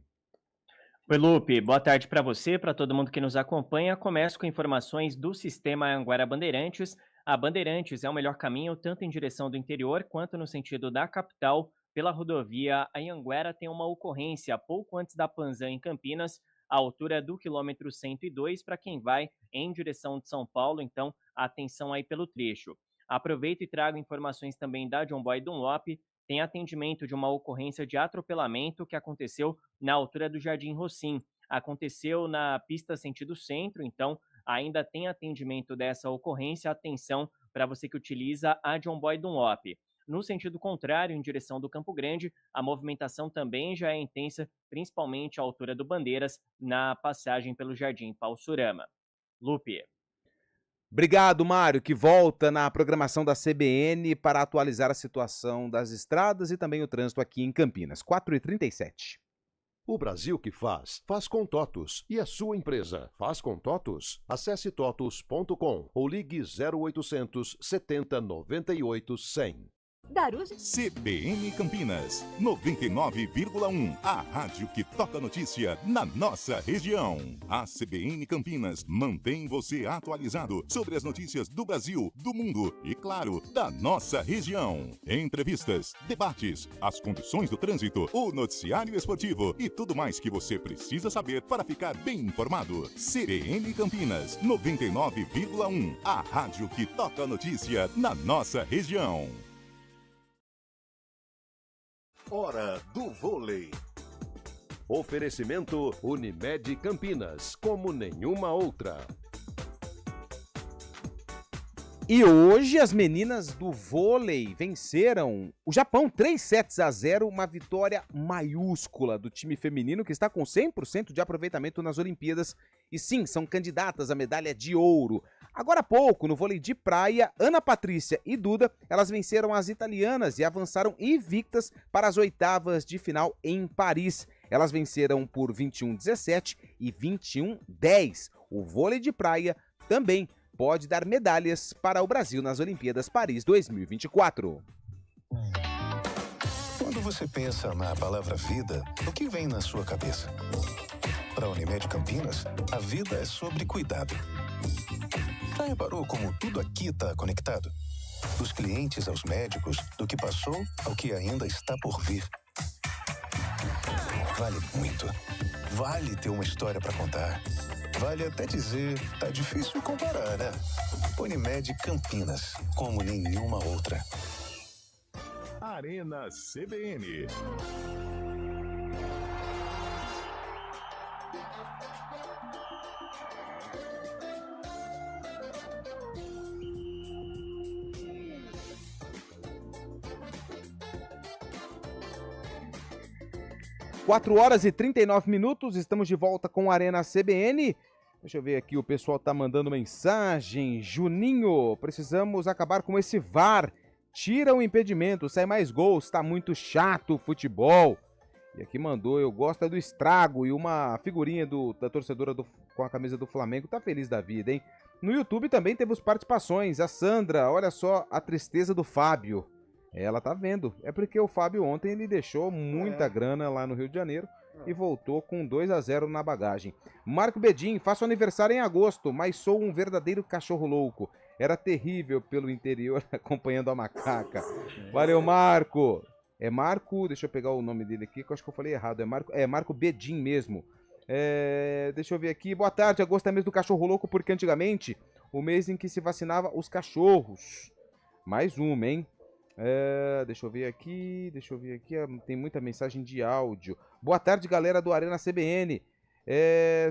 Oi, Lupe. Boa tarde para você, para todo mundo que nos acompanha. Começo com informações do Sistema Anhanguera Bandeirantes. A Bandeirantes é o melhor caminho tanto em direção do interior quanto no sentido da capital. Pela rodovia Anhanguera tem uma ocorrência pouco antes da Panzã em Campinas. à altura do quilômetro 102, para quem vai em direção de São Paulo, então atenção aí pelo trecho. Aproveito e trago informações também da John Boy Dunlop. Tem atendimento de uma ocorrência de atropelamento que aconteceu na altura do Jardim Rossim. Aconteceu na pista sentido centro, então ainda tem atendimento dessa ocorrência. Atenção para você que utiliza a John Boy Dunlop. No sentido contrário, em direção do Campo Grande, a movimentação também já é intensa, principalmente à altura do Bandeiras, na passagem pelo Jardim Paulsurama. Lupe. Obrigado, Mário, que volta na programação da CBN para atualizar a situação das estradas e também o trânsito aqui em Campinas. 4h37. O Brasil que faz com TOTUS. E a sua empresa faz com TOTUS? Acesse totus.com ou ligue 0800 70 98 100. CBN Campinas 99,1, a rádio que toca notícia na nossa região. A CBN Campinas mantém você atualizado sobre as notícias do Brasil, do mundo e, claro, da nossa região. Entrevistas, debates, as condições do trânsito, o noticiário esportivo e tudo mais que você precisa saber para ficar bem informado. CBN Campinas 99,1, a rádio que toca notícia na nossa região. Hora do vôlei. Oferecimento Unimed Campinas, como nenhuma outra. E hoje as meninas do vôlei venceram o Japão 3-0, uma vitória maiúscula do time feminino que está com 100% de aproveitamento nas Olimpíadas e sim, são candidatas à medalha de ouro. Agora há pouco, no vôlei de praia, Ana Patrícia e Duda, elas venceram as italianas e avançaram invictas para as oitavas de final em Paris. Elas venceram por 21-17 e 21-10. O vôlei de praia também pode dar medalhas para o Brasil nas Olimpíadas Paris 2024. Quando você pensa na palavra vida, o que vem na sua cabeça? Para a Unimed Campinas, a vida é sobre cuidado. Já reparou como tudo aqui está conectado? Dos clientes aos médicos, do que passou ao que ainda está por vir. Vale muito. Vale ter uma história para contar. Vale até dizer, tá difícil comparar, né? Unimed Campinas, como nenhuma outra. Arena CBN. Quatro horas e 39 minutos, estamos de volta com a Arena CBN. Deixa eu ver aqui, o pessoal tá mandando mensagem. Juninho, precisamos acabar com esse VAR. Tira o impedimento, sai mais gols, tá muito chato o futebol. E aqui mandou, eu gosto do estrago e uma figurinha da torcedora com a camisa do Flamengo, tá feliz da vida, hein? No YouTube também temos participações, a Sandra, olha só a tristeza do Fábio. Ela tá vendo, é porque o Fábio ontem ele deixou muita grana lá no Rio de Janeiro e voltou com 2-0 na bagagem. Marco Bedin, faço aniversário em agosto, mas sou um verdadeiro cachorro louco. Era terrível pelo interior acompanhando a macaca. Valeu, Marco. É Marco, deixa eu pegar o nome dele aqui, que eu acho que eu falei errado. É Marco Bedin mesmo. Deixa eu ver aqui. Boa tarde, agosto é mês do cachorro louco, porque antigamente o mês em que se vacinava os cachorros. Mais uma, hein? Deixa eu ver aqui, tem muita mensagem de áudio. Boa tarde, galera do Arena CBN.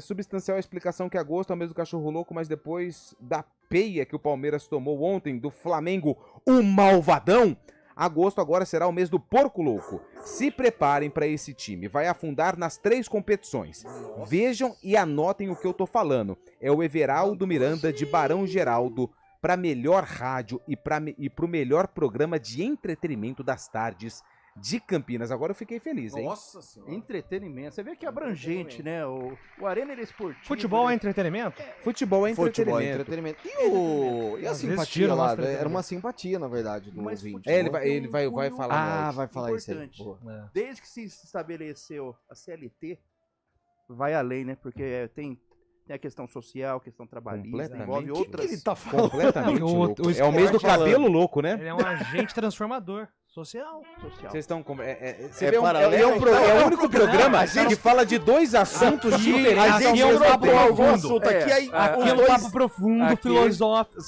Substancial a explicação que agosto é o mês do cachorro louco, mas depois da peia que o Palmeiras tomou ontem do Flamengo, o malvadão, agosto agora será o mês do porco louco. Se preparem para esse time, vai afundar nas 3 competições. Vejam e anotem o que eu tô falando. É o Everaldo Miranda de Barão Geraldo, para melhor rádio e para o melhor programa de entretenimento das tardes de Campinas. Agora eu fiquei feliz, hein? Nossa Senhora. Entretenimento. Você vê que é abrangente, né? O Arena ele é esportivo. Futebol é entretenimento? Futebol é entretenimento. Futebol é entretenimento. E a simpatia lá? Era uma simpatia, na verdade, do ouvinte. Ele vai falar. Vai falar isso aí. Desde que se estabeleceu a CLT, vai além, né? Porque tem a questão social, questão trabalhista, envolve outras... Completamente louco. É o mês do cabelo louco, né? Ele é um agente transformador. Social. Vocês estão... É o único programa que fala de dois assuntos diferentes. Aqui é um papo profundo. Aqui é um papo profundo, filosófico.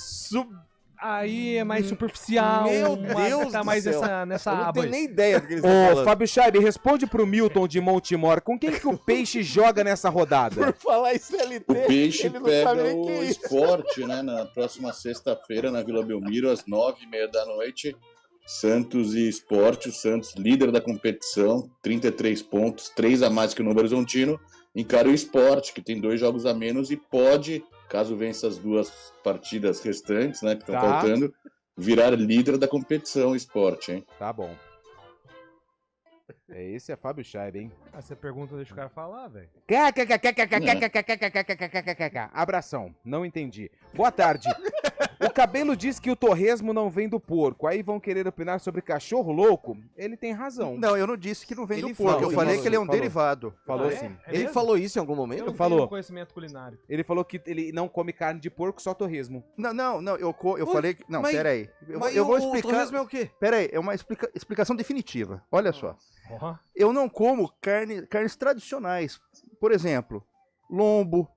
Aí é mais superficial. Meu Deus tá do mais céu. nessa Eu não aba tenho aí. nem ideia do que eles estão falando. Ô, Fábio Scheib, responde pro Milton de Montemor. Com quem que o Peixe joga nessa rodada? Por falar em CLT, O Peixe ele não sabe pega nem o que é o isso. Esporte, né, na próxima sexta-feira, na Vila Belmiro, às 9h30 da noite. Santos e Esporte, o Santos líder da competição, 33 pontos, 3 a mais que o Novo Horizontino. Encara o Esporte, que tem 2 jogos a menos e pode, caso vença as 2 partidas restantes, né, que estão faltando, virar líder da competição, Esporte, hein? Tá bom. Esse é Fábio Scheib, hein? Você pergunta, deixa o cara falar, velho. Abração, não entendi. Boa tarde. O Cabelo diz que o torresmo não vem do porco. Aí vão querer opinar sobre cachorro louco? Ele tem razão. Não, eu não disse que não vem Ele do porco. falou, Eu falei falou, que ele é um falou. derivado. Falou sim. Ele falou isso em algum momento? Eu não Falou. tenho conhecimento culinário. Ele falou que ele não come carne de porco, só torresmo. Não, eu falei que... Não, mas- peraí. Mas Eu vou o explicar... torresmo é o quê? Peraí, é uma explicação definitiva. Olha só. Ó. Eu não como carnes tradicionais. Por exemplo, lombo,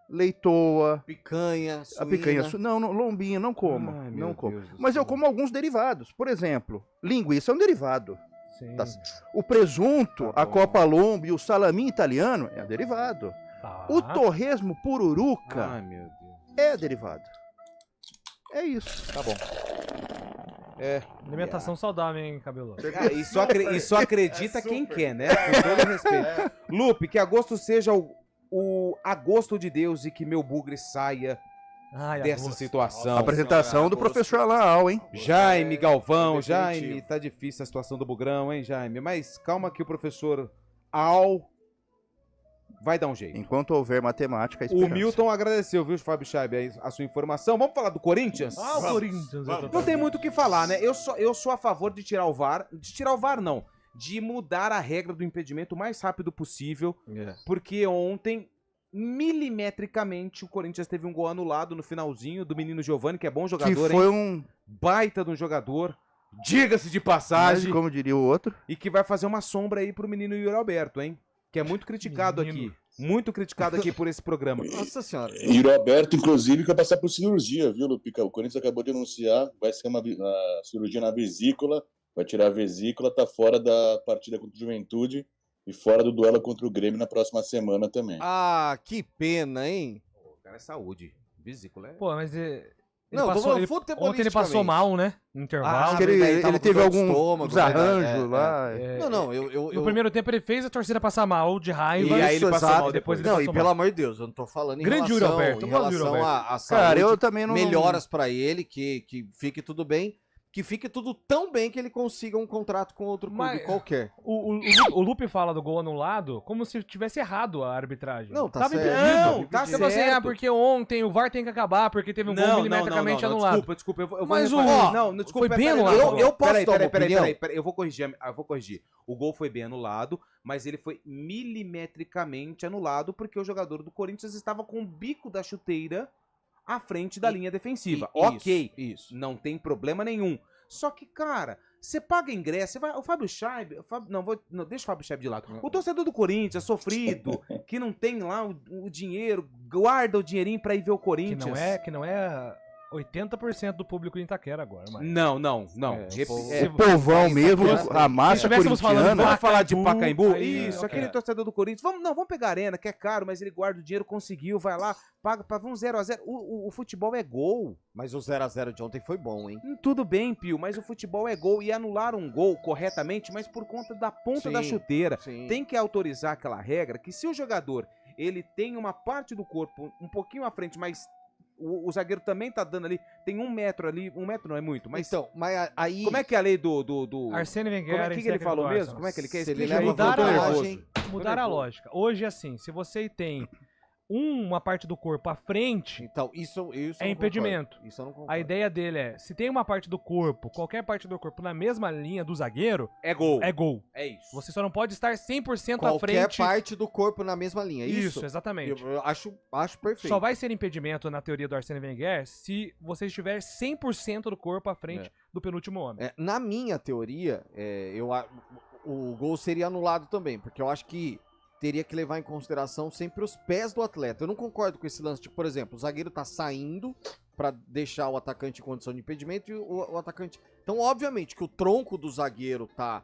leitoa, Picanha, a picanha. Não, lombinho, não como. Ai, não meu como. Deus do Mas eu céu. como alguns derivados. Por exemplo, linguiça é um derivado. Sim. Tá? O presunto, Tá a bom. copa lombo e o salaminho italiano é um derivado. Tá. O torresmo pururuca Ai, meu Deus. é derivado. É isso. Tá bom. É. Alimentação saudável, hein, Cabelo? Ah, e só acredita quem quer, né? Com todo respeito. Lupe, que agosto seja o agosto de Deus e que meu bugre saia Ai, dessa agosto. situação. Apresentação do professor Alaal, hein? Jaime Galvão, Definitivo. Jaime, tá difícil a situação do Bugrão, hein, Jaime? Mas calma que o professor Al vai dar um jeito. Enquanto houver matemática, a O esperança. Milton agradeceu, viu, Fábio Scheib, a sua informação. Vamos falar do Corinthians? Ah, o Corinthians. Não tem muito o que falar, né? Eu sou a favor de tirar o VAR. De tirar o VAR, não. De mudar a regra do impedimento o mais rápido possível. Porque ontem, milimetricamente, o Corinthians teve um gol anulado no finalzinho do menino Giovani, que é bom Que jogador, foi hein? um... Baita de um jogador. Diga-se de Mas, passagem. como diria o outro... E que vai fazer uma sombra aí pro menino Yuri Alberto, hein? Que é muito criticado Menino. aqui. Muito criticado aqui por esse programa. Nossa senhora. E o Roberto, inclusive, vai passar por cirurgia, viu, Lupica? O Corinthians acabou de anunciar, vai ser uma cirurgia na vesícula, vai tirar a vesícula, tá fora da partida contra o Juventude e fora do duelo contra o Grêmio na próxima semana também. Ah, que pena, hein? O cara é saúde. Vesícula é... Pô, mas Não, tô passou, falando ontem ele futebolisticamente. passou mal, né? No intervalo. Acho que ele tava com teve dor de algum estômago, desarranjo verdade, lá. É. Não, eu... No primeiro tempo ele fez a torcida passar mal de raiva. E aí ele passou exato. mal depois. ele Não, passou e pelo mal. amor de Deus, eu não tô falando em Grande Yuri relação, Alberto, em eu gosto do Yuri relação Alberto. à saúde, Cara, eu também não... melhoras pra ele, que fique tudo bem, que fique tudo tão bem que ele consiga um contrato com outro clube Mas- qualquer. O Lupe fala do gol anulado como se tivesse errado a arbitragem. Não, tá Tava certo. impedido. Não, tá Tipo assim, certo. porque ontem o VAR tem que acabar, porque teve um gol milimetricamente anulado. Desculpa, eu vou Mas o- refazer. ó, Não, desculpa. foi bem peraí, anulado. não, Eu posso dar uma peraí, opinião? eu vou corrigir. O gol foi bem anulado, mas ele foi milimetricamente anulado porque o jogador do Corinthians estava com o bico da chuteira à frente da linha defensiva. Ok, Isso. não tem problema nenhum. Só que, cara, você paga ingresso, você vai, o Fábio Scheib, não, deixa o Fábio Scheib de lado. O torcedor do Corinthians, sofrido, que não tem lá o dinheiro, guarda o dinheirinho pra ir ver o Corinthians. Que não é 80% do público em Itaquera agora, mas... Não. O povão mesmo, a massa Se estivéssemos falando corintiana... Vamos falar de Pacaembu? aí, Isso, ok. aquele torcedor do Corinthians. Vamos pegar a arena, que é caro, mas ele guarda o dinheiro, conseguiu, vai lá, paga pra um 0x0. O futebol é gol. Mas o 0x0 de ontem foi bom, hein? Tudo bem, Pio, mas o futebol é gol. E anularam um gol corretamente, mas por conta da ponta Sim, da chuteira. sim. Tem que autorizar aquela regra que se o jogador ele tem uma parte do corpo um pouquinho à frente, mas o zagueiro também tá dando ali, tem 1 metro ali, 1 metro não é muito, mas... Então, mas aí... Como é que é a lei do... Arsênio Wenger, Como é que ele falou mesmo? Como é que ele quer? Se ele Explica aí. leva Mudar a vantagem- lógica. Mudar a lógica. Hoje, assim, se você tem uma parte do corpo à frente, então isso é impedimento. Isso eu não concordo. A ideia dele é, se tem uma parte do corpo, qualquer parte do corpo na mesma linha do zagueiro, é gol. É gol. É isso. Você só não pode estar 100% à Qualquer frente. parte do corpo na mesma linha, é isso? Isso, exatamente. Eu acho perfeito. Só vai ser impedimento na teoria do Arsène Wenger se você estiver 100% do corpo à frente do penúltimo homem. Na minha teoria, o gol seria anulado também, porque eu acho que teria que levar em consideração sempre os pés do atleta. Eu não concordo com esse lance de, por exemplo, o zagueiro tá saindo pra deixar o atacante em condição de impedimento e o atacante... Então, obviamente, que o tronco do zagueiro tá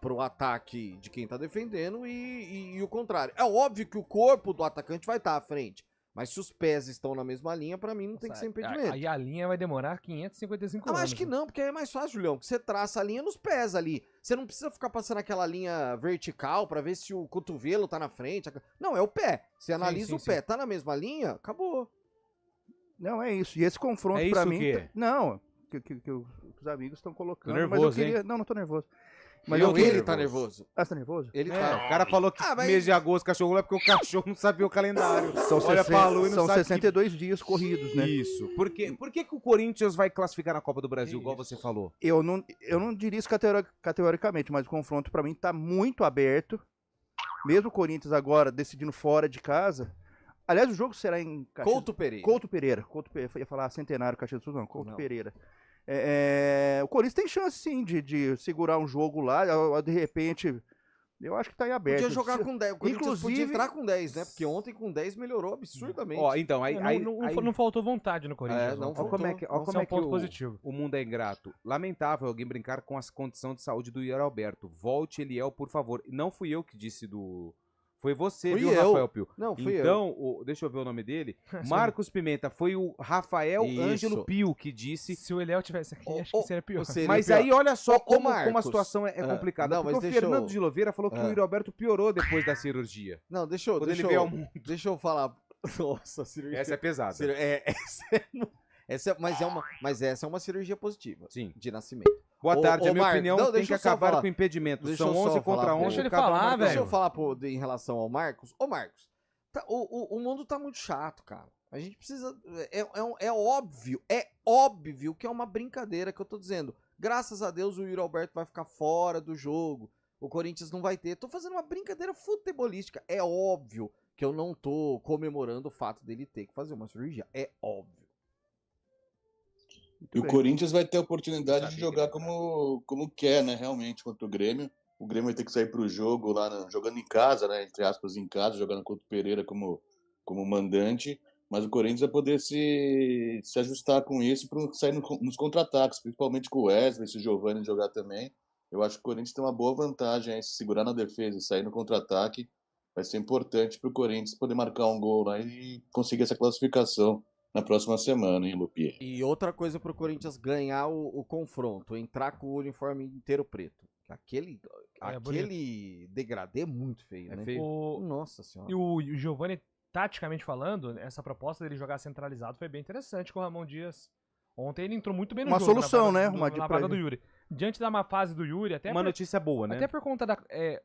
pro ataque de quem tá defendendo e o contrário. É óbvio que o corpo do atacante vai estar à frente, mas se os pés estão na mesma linha, pra mim não tem que ser impedimento. Aí a linha vai demorar 555 anos. Acho que não, porque é mais fácil, Julião, que você traça a linha nos pés ali. Você não precisa ficar passando aquela linha vertical pra ver se o cotovelo tá na frente. Não, é o pé. Você analisa o pé, tá na mesma linha, acabou. Não, é isso. E esse confronto É pra isso mim... o quê? Não, que os amigos estão colocando. Tô nervoso, mas eu queria... hein? Não tô nervoso. Mas ele tá nervoso. Ah, você tá nervoso? Ele É, tá. o cara falou que mês de agosto cachorro é porque o cachorro não sabia o calendário. Olha pra lua e não são sabe 62 dias corridos, né? Isso. Por que o Corinthians vai classificar na Copa do Brasil, igual você falou? Eu não diria isso categoricamente, mas o confronto pra mim tá muito aberto. Mesmo o Corinthians agora decidindo fora de casa. Aliás, o jogo será em Caxias... Couto Pereira. Couto Pereira. Eu ia falar Centenário, Caxias do Sul, não. Couto Pereira. O Corinthians tem chance, sim, de segurar um jogo lá. De repente, eu acho que tá em aberto. Podia jogar com 10. O Corinthians Inclusive, podia entrar com 10, né? Porque ontem com 10 melhorou absurdamente. Ó, então, não faltou vontade no Corinthians. Olha como é que, o mundo é ingrato. Lamentável alguém brincar com a condição de saúde do Yuri Alberto. Volte, Eliel, por favor. Não fui eu que disse do... Foi você, Fui viu, eu. Rafael Pio? Não, fui então, deixa eu ver o nome dele. Marcos Pimenta. Foi o Rafael Isso. Ângelo Pio que disse... Se o Eliel tivesse aqui, acho que seria pior. Mas aí, olha só como a Marcos. situação é complicada. Não, porque mas o deixa Fernando eu- de Oliveira falou que o Yuri Alberto piorou depois da cirurgia. Não, deixa eu deixa eu falar. Nossa, cirurgia. Essa é pesada. Mas essa é uma cirurgia positiva. Sim. De nascimento. Boa tarde, a minha Marcos, opinião não, tem deixa que eu só acabar falar. com impedimentos. Deixa São eu só 11 contra falar, 11. Deixa ele cada um falar, marca velho. Deixa eu falar em relação ao Marcos. Ô, Marcos, o mundo tá muito chato, cara. A gente precisa... É óbvio que é uma brincadeira que eu tô dizendo. Graças a Deus o Yuri Alberto vai ficar fora do jogo. O Corinthians não vai ter. Tô fazendo uma brincadeira futebolística. É óbvio que eu não tô comemorando o fato dele ter que fazer uma cirurgia. É óbvio. E o Corinthians vai ter a oportunidade de jogar como quer, né? Realmente, contra o Grêmio. O Grêmio vai ter que sair pro jogo lá, jogando em casa, né? Entre aspas, em casa, jogando contra o Pereira como mandante. Mas o Corinthians vai poder se ajustar com isso para sair nos contra-ataques, principalmente com o Wesley, se o Giovani jogar também. Eu acho que o Corinthians tem uma boa vantagem aí, se segurar na defesa e sair no contra-ataque. Vai ser importante para o Corinthians poder marcar um gol lá e conseguir essa classificação na próxima semana, hein, Lupier? E outra coisa pro Corinthians ganhar o confronto, entrar com o uniforme inteiro preto. Aquele degradê é muito feio, né? Feio. Nossa senhora. E o Giovani, taticamente falando, essa proposta dele jogar centralizado foi bem interessante com o Ramon Dias. Ontem ele entrou muito bem no Uma jogo. solução, na né? vaga, na vaga do Yuri. Diante da má fase do Yuri, até Uma notícia boa, né? Até por conta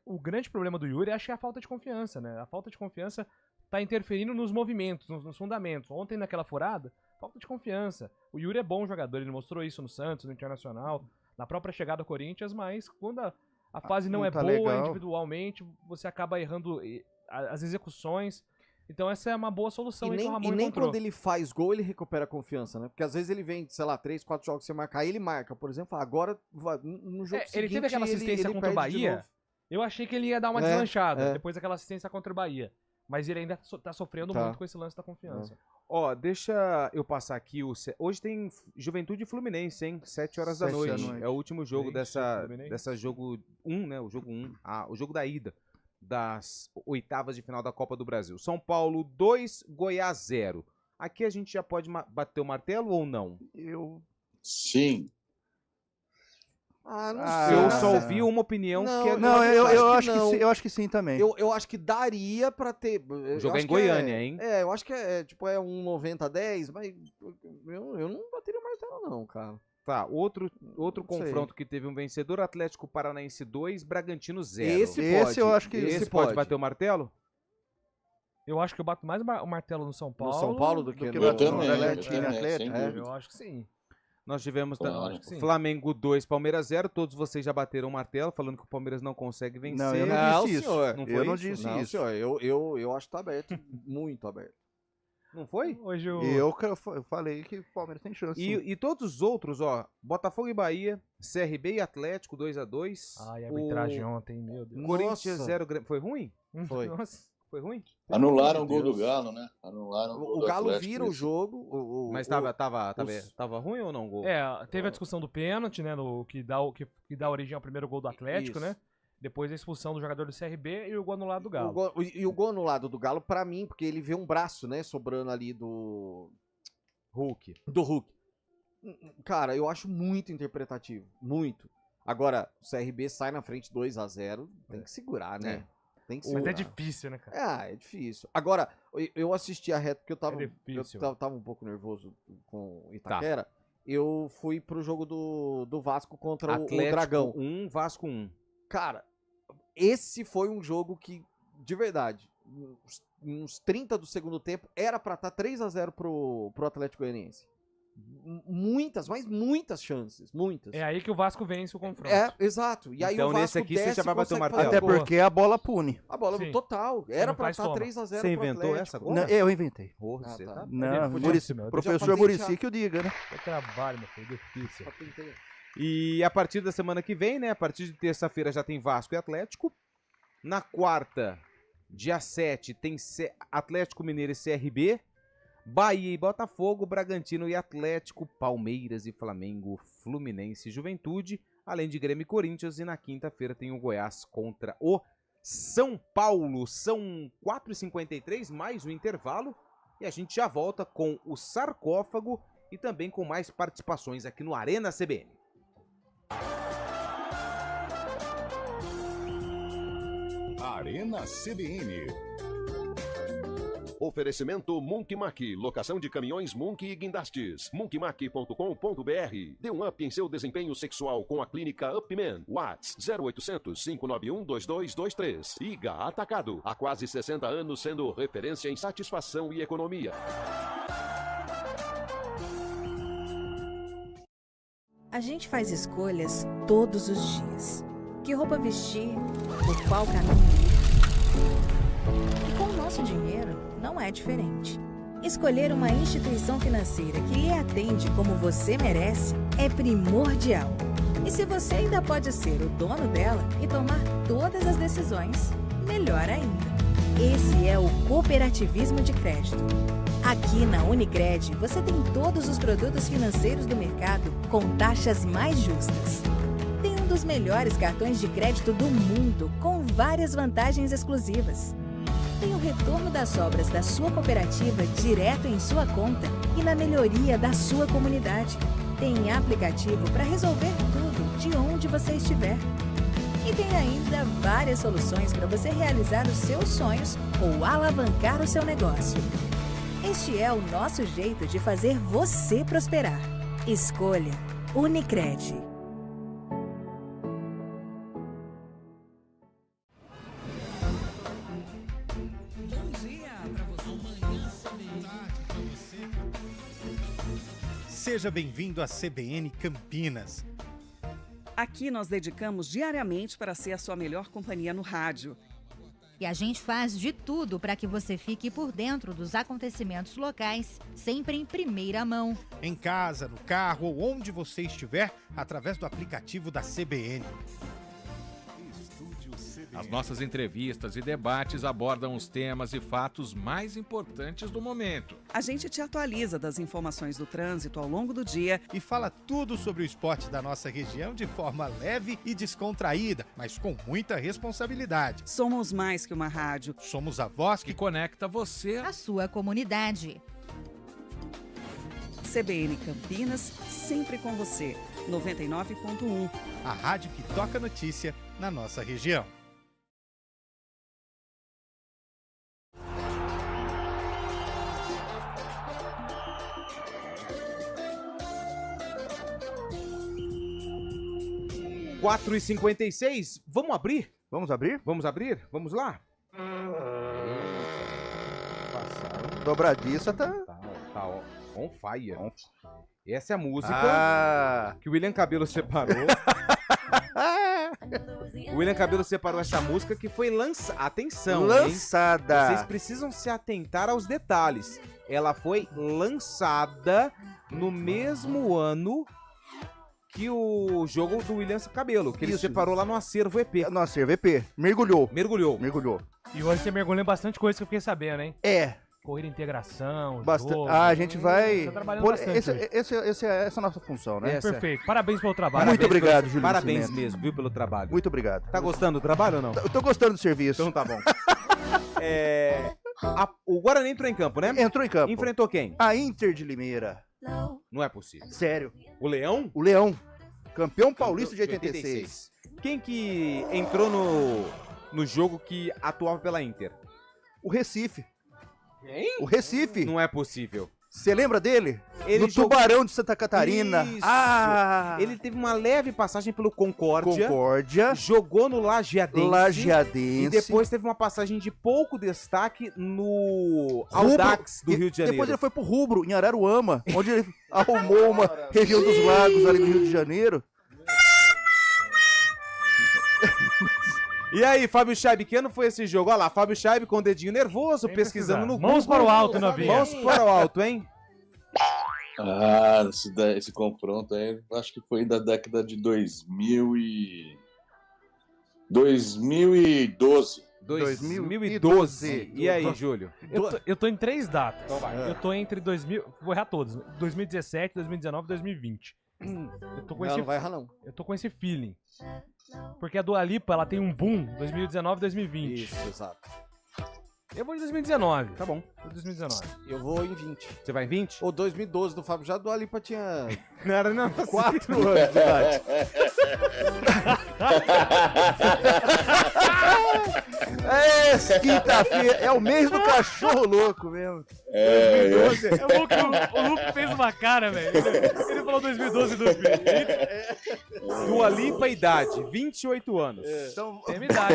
o grande problema do Yuri, acho que é a falta de confiança, né? A falta de confiança tá interferindo nos movimentos, nos fundamentos. Ontem naquela furada, falta de confiança. O Yuri é bom jogador, ele mostrou isso no Santos, no Internacional, na própria chegada ao Corinthians, mas quando a fase não é tá boa legal. individualmente, você acaba errando as execuções. Então essa é uma boa solução aí que o Ramon nem encontrou. quando ele faz gol, ele recupera a confiança, né? Porque às vezes ele vem, sei lá, 3, 4 jogos sem marcar, aí ele marca, por exemplo, agora no jogo seguinte... Ele teve aquela assistência ele contra o perde de Bahia, novo. eu achei que ele ia dar uma deslanchada, depois daquela assistência contra o Bahia. Mas ele ainda tá sofrendo muito com esse lance da confiança. Ó, deixa eu passar aqui. Hoje tem Juventude e Fluminense, hein? 7 horas da 7 da noite. noite. É o último jogo Fluminense. dessa jogo 1, né? O jogo 1. O jogo da ida das oitavas de final da Copa do Brasil. São Paulo 2, Goiás 0. Aqui a gente já pode bater o martelo ou não? Sim. Não sei. Eu só ouvi uma opinião que é... Não, eu acho que sim também. Eu acho que daria pra ter... O jogo é em Goiânia, hein? Eu acho que é 90-10, mas eu não bateria o martelo não, cara. Tá, outro Não confronto que teve um vencedor, Atlético Paranaense 2, Bragantino 0. Esse eu acho que... Esse pode bater o martelo? Eu acho que eu bato mais o martelo no São Paulo. No São Paulo do que no Atlético. Eu acho que sim. Nós tivemos Claro. Flamengo 2, Palmeiras 0. Todos vocês já bateram o martelo, falando que o Palmeiras não consegue vencer. Não, eu não disse isso. Senhor. Não foi Eu não isso? disse Não, isso. senhor, eu acho que tá aberto, muito aberto. Não foi? Hoje o... Eu falei que o Palmeiras tem chance. E todos os outros, ó, Botafogo e Bahia, CRB e Atlético 2-2. Ai, a arbitragem ontem, meu Deus. Corinthians Nossa. 0, foi ruim? Foi. Nossa. Foi ruim? Anularam o gol Deus. do Galo, né? Anularam O do Galo Atlético, vira o isso. jogo. Mas tava ruim ou não o gol? Teve a discussão do pênalti, né? Que dá origem ao primeiro gol do Atlético, Isso. né? Depois a expulsão do jogador do CRB e o gol anulado do Galo. O gol anulado do Galo, pra mim, porque ele vê um braço, né, sobrando ali do Hulk. Cara, eu acho muito interpretativo. Muito. Agora, o CRB sai na frente 2-0, tem que segurar, né? Tem que segurar. Mas é difícil, né, cara? É difícil. Agora, eu assisti a reta porque difícil. eu tava um pouco nervoso com o Itaquera. Eu fui pro jogo do Vasco contra o Dragão. 1, Vasco 1. Cara, esse foi um jogo que, de verdade, uns 30 do segundo tempo, era pra estar 3-0 pro Atlético Goianiense. Muitas, mas muitas chances, muitas. É aí que o Vasco vence o confronto. Exato. E aí Então, o Vasco nesse aqui você já vai bater o martelo. Até porque a bola pune. A bola Sim. total. Era não pra faz estar soma. 3-0 Você pro inventou Atlético. essa agora? Não, eu inventei. Porra, Ah, você tá. tá... Não, difícil, meu. professor Muricy que o diga, né? É trabalho, meu filho, difícil. E a partir da semana que vem, né? A partir de terça-feira já tem Vasco e Atlético. Na quarta, dia 7, tem Atlético Mineiro e CRB. Bahia e Botafogo, Bragantino e Atlético, Palmeiras e Flamengo, Fluminense e Juventude, além de Grêmio e Corinthians. E na quinta-feira tem o Goiás contra o São Paulo. São 4h53, mais um intervalo. E a gente já volta com o sarcófago e também com mais participações aqui no Arena CBN. Arena CBN. Oferecimento Munk Mac, locação de caminhões Munk e guindastes. Munkmac.com.br. Dê um up em seu desempenho sexual com a clínica Upman. Whats 0800 591 2223. IGA Atacado. Há quase 60 anos sendo referência em satisfação e economia. A gente faz escolhas todos os dias. Que roupa vestir, por qual caminho ir. E com o nosso dinheiro, não é diferente. Escolher uma instituição financeira que lhe atende como você merece é primordial. E se você ainda pode ser o dono dela e tomar todas as decisões, melhor ainda. Esse é o cooperativismo de crédito. Aqui na Unicred, você tem todos os produtos financeiros do mercado com taxas mais justas. Tem um dos melhores cartões de crédito do mundo, com várias vantagens exclusivas. Tem o retorno das sobras da sua cooperativa direto em sua conta e na melhoria da sua comunidade. Tem aplicativo para resolver tudo de onde você estiver. E tem ainda várias soluções para você realizar os seus sonhos ou alavancar o seu negócio. Este é o nosso jeito de fazer você prosperar. Escolha Unicred. Seja bem-vindo à CBN Campinas. Aqui nós dedicamos diariamente para ser a sua melhor companhia no rádio. E a gente faz de tudo para que você fique por dentro dos acontecimentos locais, sempre em primeira mão. Em casa, no carro ou onde você estiver, através do aplicativo da CBN. As nossas entrevistas e debates abordam os temas e fatos mais importantes do momento. A gente te atualiza das informações do trânsito ao longo do dia e fala tudo sobre o esporte da nossa região de forma leve e descontraída, mas com muita responsabilidade. Somos mais que uma rádio. Somos a voz que conecta você à sua comunidade. CBN Campinas, sempre com você. 99.1. A rádio que toca notícia na nossa região. – 4h56, vamos abrir? Vamos abrir? Vamos abrir? Vamos lá? Dobradiça tá... Tá, ó, on fire. Essa é a música que o William Cabelo separou. O William Cabelo separou essa música que foi lançada. Atenção, lançada. Hein? Vocês precisam se atentar aos detalhes. Ela foi lançada no mesmo ano que o jogo do William Cabelo, que ele separou lá no Acervo EP. No Acervo EP. Mergulhou. E hoje você mergulhou em bastante coisa que eu fiquei sabendo, hein? É. Corrida integração, jogo. A gente vai... Tá trabalhando bastante. Essa é a nossa função, né? Perfeito. Parabéns pelo trabalho. Muito obrigado, Júlio. Parabéns mesmo, viu, pelo trabalho. Muito obrigado. Tá gostando do trabalho ou não? Eu tô gostando do serviço. Então tá bom. O Guarani entrou em campo, né? Entrou em campo. Enfrentou quem? A Inter de Limeira. Não é possível. Sério. O Leão? O Leão. Campeão paulista de 86. Quem que entrou no jogo que atuava pela Inter? O Recife. Quem? O Recife. Não é possível. Você lembra dele? Ele no Tubarão de Santa Catarina. Isso. Ele teve uma leve passagem pelo Concórdia. Jogou no Lajeadense. E depois teve uma passagem de pouco destaque no Audax do Rio de Janeiro. Depois ele foi pro Rubro, em Araruama, onde ele arrumou uma região dos lagos ali no Rio de Janeiro. E aí, Fábio Chaib, que ano foi esse jogo? Olha lá, Fábio Chaib com o dedinho nervoso, pesquisando no Google. Mãos para o alto, novinha. Mãos para o alto, hein? Esse confronto aí, acho que foi da década de 2012. 2012. E aí, Júlio? Eu tô em 3 datas. Então vai. Eu tô entre vou errar todos. 2017, 2019 e 2020. Eu tô com não vai errar, não. Eu tô com esse feeling. Porque a Dua Lipa, ela tem um boom 2019 e 2020. Isso, exato. Eu vou em 2019. Tá bom. Vou em 2019. Eu vou em 20. Você vai em 20? Ou 2012 do Fábio, já a Dua Lipa tinha... Não era não. 4 anos de idade. Quinta-feira, é o mês do cachorro louco mesmo. 2012. É bom que o Luke fez uma cara, velho. Ele falou 2012 e 2020. Dua Lipa, idade, 28 anos. Então, tem minha idade.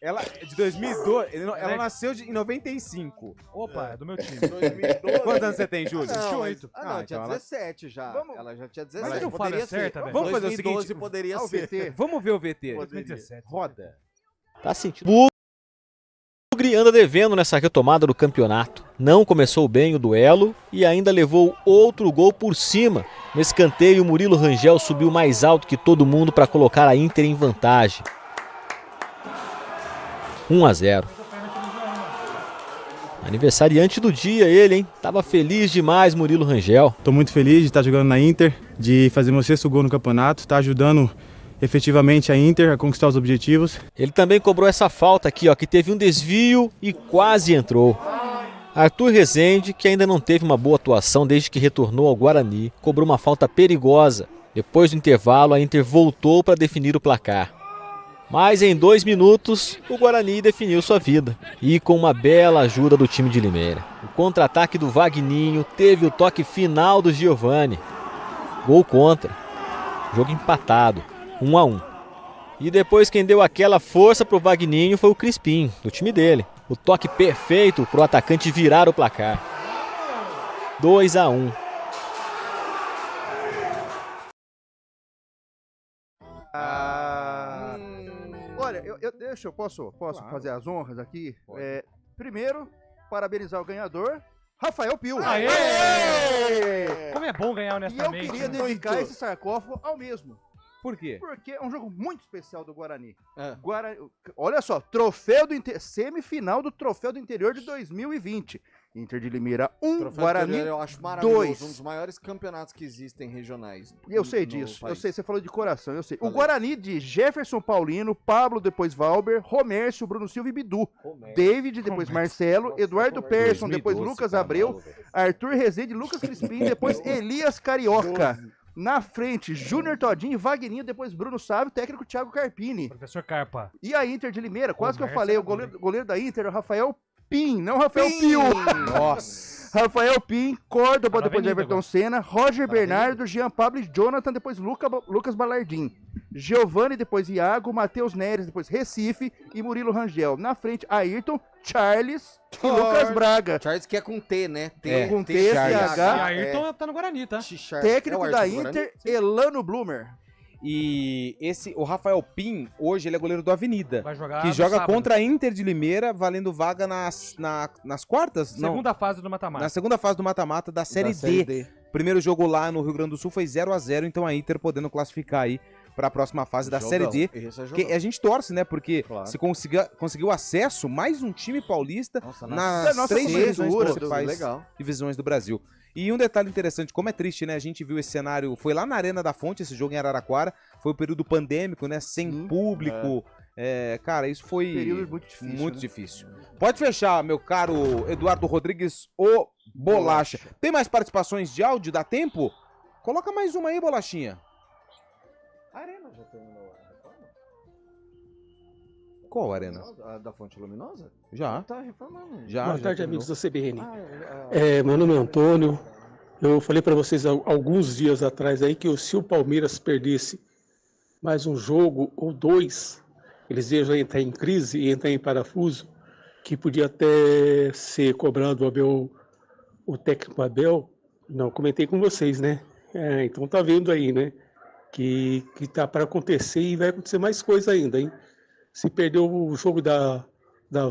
Ela de 2012, ela nasceu em 95. Opa, é do meu time. 2012. Quantos anos você tem, Júlio? 28. Não, tinha 17 já. Ela já tinha 17. Mas não fala certa, velho. Vamos fazer o seguinte. 2012 poderia ser. Vamos ver o VT. 2017. Roda. Tá sentindo. O Bugre anda devendo nessa retomada do campeonato. Não começou bem o duelo e ainda levou outro gol por cima. No escanteio, o Murilo Rangel subiu mais alto que todo mundo para colocar a Inter em vantagem. 1-0. Aniversariante do dia ele, hein? Tava feliz demais, Murilo Rangel. Tô muito feliz de estar jogando na Inter, de fazer meu 6º gol no campeonato, tá ajudando efetivamente a Inter a conquistar os objetivos. Ele também cobrou essa falta aqui, ó, que teve um desvio e quase entrou. Arthur Rezende, que ainda não teve uma boa atuação desde que retornou ao Guarani, cobrou uma falta perigosa. Depois do intervalo, a Inter voltou para definir o placar. Mas em 2 minutos, o Guarani definiu sua vida. E com uma bela ajuda do time de Limeira. O contra-ataque do Vagninho teve o toque final do Giovani. Gol contra. Jogo empatado, 1-1. E depois quem deu aquela força pro Vagninho foi o Crispim, do time dele. O toque perfeito pro atacante virar o placar. 2-1. Olha, eu posso claro. Fazer as honras aqui? Primeiro, parabenizar o ganhador, Rafael Pio. Aê! Como é bom ganhar honestamente. E eu queria dedicar esse sarcófago ao mesmo. Por quê? Porque é um jogo muito especial do Guarani. Olha só, troféu semifinal do Troféu do Interior de 2020. Inter de Limeira 1, Guarani 2. Eu acho maravilhoso, um dos maiores campeonatos que existem regionais. Eu sei disso, eu sei, você falou de coração, eu sei. O Guarani de Jefferson Paulino, Pablo, depois Valber, Romércio, Bruno Silva e Bidu. David, depois Marcelo, Eduardo Persson, depois Lucas Abreu, Arthur Rezende, Lucas Crispim, depois Elias Carioca. Na frente, Júnior Todinho, Vagninho, depois Bruno Sávio, técnico Thiago Carpini. Professor Carpa. E a Inter de Limeira, quase que eu falei, o goleiro da Inter, o Rafael Pim, não Rafael Pio. Nossa. Rafael Pim, Córdoba, Tá na depois avenida Everton agora. Senna, Roger Bernardo, Jean Pablo e Jonathan, depois Lucas Balardim. Giovanni, depois Iago, Matheus Neres, depois Recife e Murilo Rangel. Na frente, Ayrton, Charles e Lucas Braga. Charles que é com T, né? Com T, E CH. Ayrton tá no Guarani, tá? Técnico da Inter, Elano Bloomer. E o Rafael Pim, hoje ele é goleiro do Avenida. Vai jogar que no joga sábado. contra a Inter de Limeira, valendo vaga nas quartas? Segunda fase do mata-mata. Na segunda fase do mata-mata da Série D. Primeiro jogo lá no Rio Grande do Sul foi 0-0, então a Inter podendo classificar aí para a próxima fase da Série D. Que a gente torce, né? Porque se conseguiu acesso, mais um time paulista nas 3 divisões do Brasil. E um detalhe interessante, como é triste, né? A gente viu esse cenário, foi lá na Arena da Fonte, esse jogo em Araraquara, foi o período pandêmico, né? Sem público. Cara, isso foi Período muito difícil. Pode fechar, meu caro Eduardo Rodrigues, o Bolacha. Tem mais participações de áudio? Dá tempo? Coloca mais uma aí, Bolachinha. A Arena já terminou a reforma? Qual arena? A da Fonte Luminosa? Já. Tá reformando. Boa tarde, terminou. amigos da CBN. Meu nome é Antônio. Eu falei para vocês há alguns dias atrás aí que se o Palmeiras perdesse mais um jogo ou 2, eles iam entrar em crise e entrar em parafuso, que podia até ser cobrado o técnico Abel. Não, comentei com vocês, né? Então tá vendo aí, né? Que tá para acontecer e vai acontecer mais coisa ainda, hein? Se perder o jogo da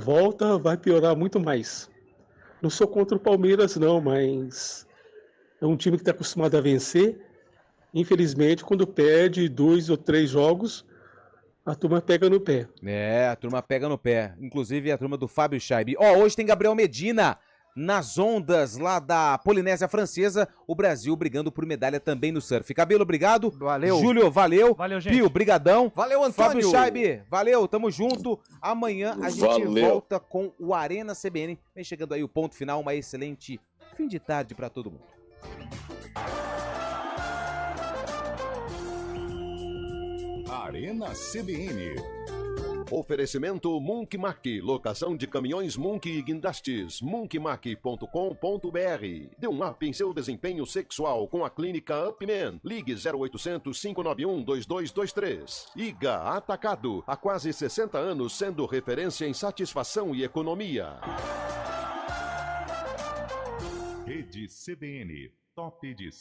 volta, vai piorar muito mais. Não sou contra o Palmeiras, não, mas é um time que está acostumado a vencer. Infelizmente, quando perde 2 ou 3 jogos, a turma pega no pé. A turma pega no pé. Inclusive a turma do Fábio Scheibe. Hoje tem Gabriel Medina nas ondas lá da Polinésia Francesa. O Brasil brigando por medalha também no surf. Cabelo, obrigado. Valeu. Júlio, valeu. Valeu, gente. Pio, brigadão. Valeu, Antônio. Fábio Scheibe, valeu. Tamo junto. Amanhã a gente volta com o Arena CBN. Vem chegando aí o ponto final. Uma excelente fim de tarde pra todo mundo. Arena CBN. Oferecimento Munk Mac, locação de caminhões Munk e guindastes, munkmac.com.br. Dê um up em seu desempenho sexual com a clínica Upman. Ligue 0800 591 2223. IGA Atacado, há quase 60 anos sendo referência em satisfação e economia. Rede CBN, top de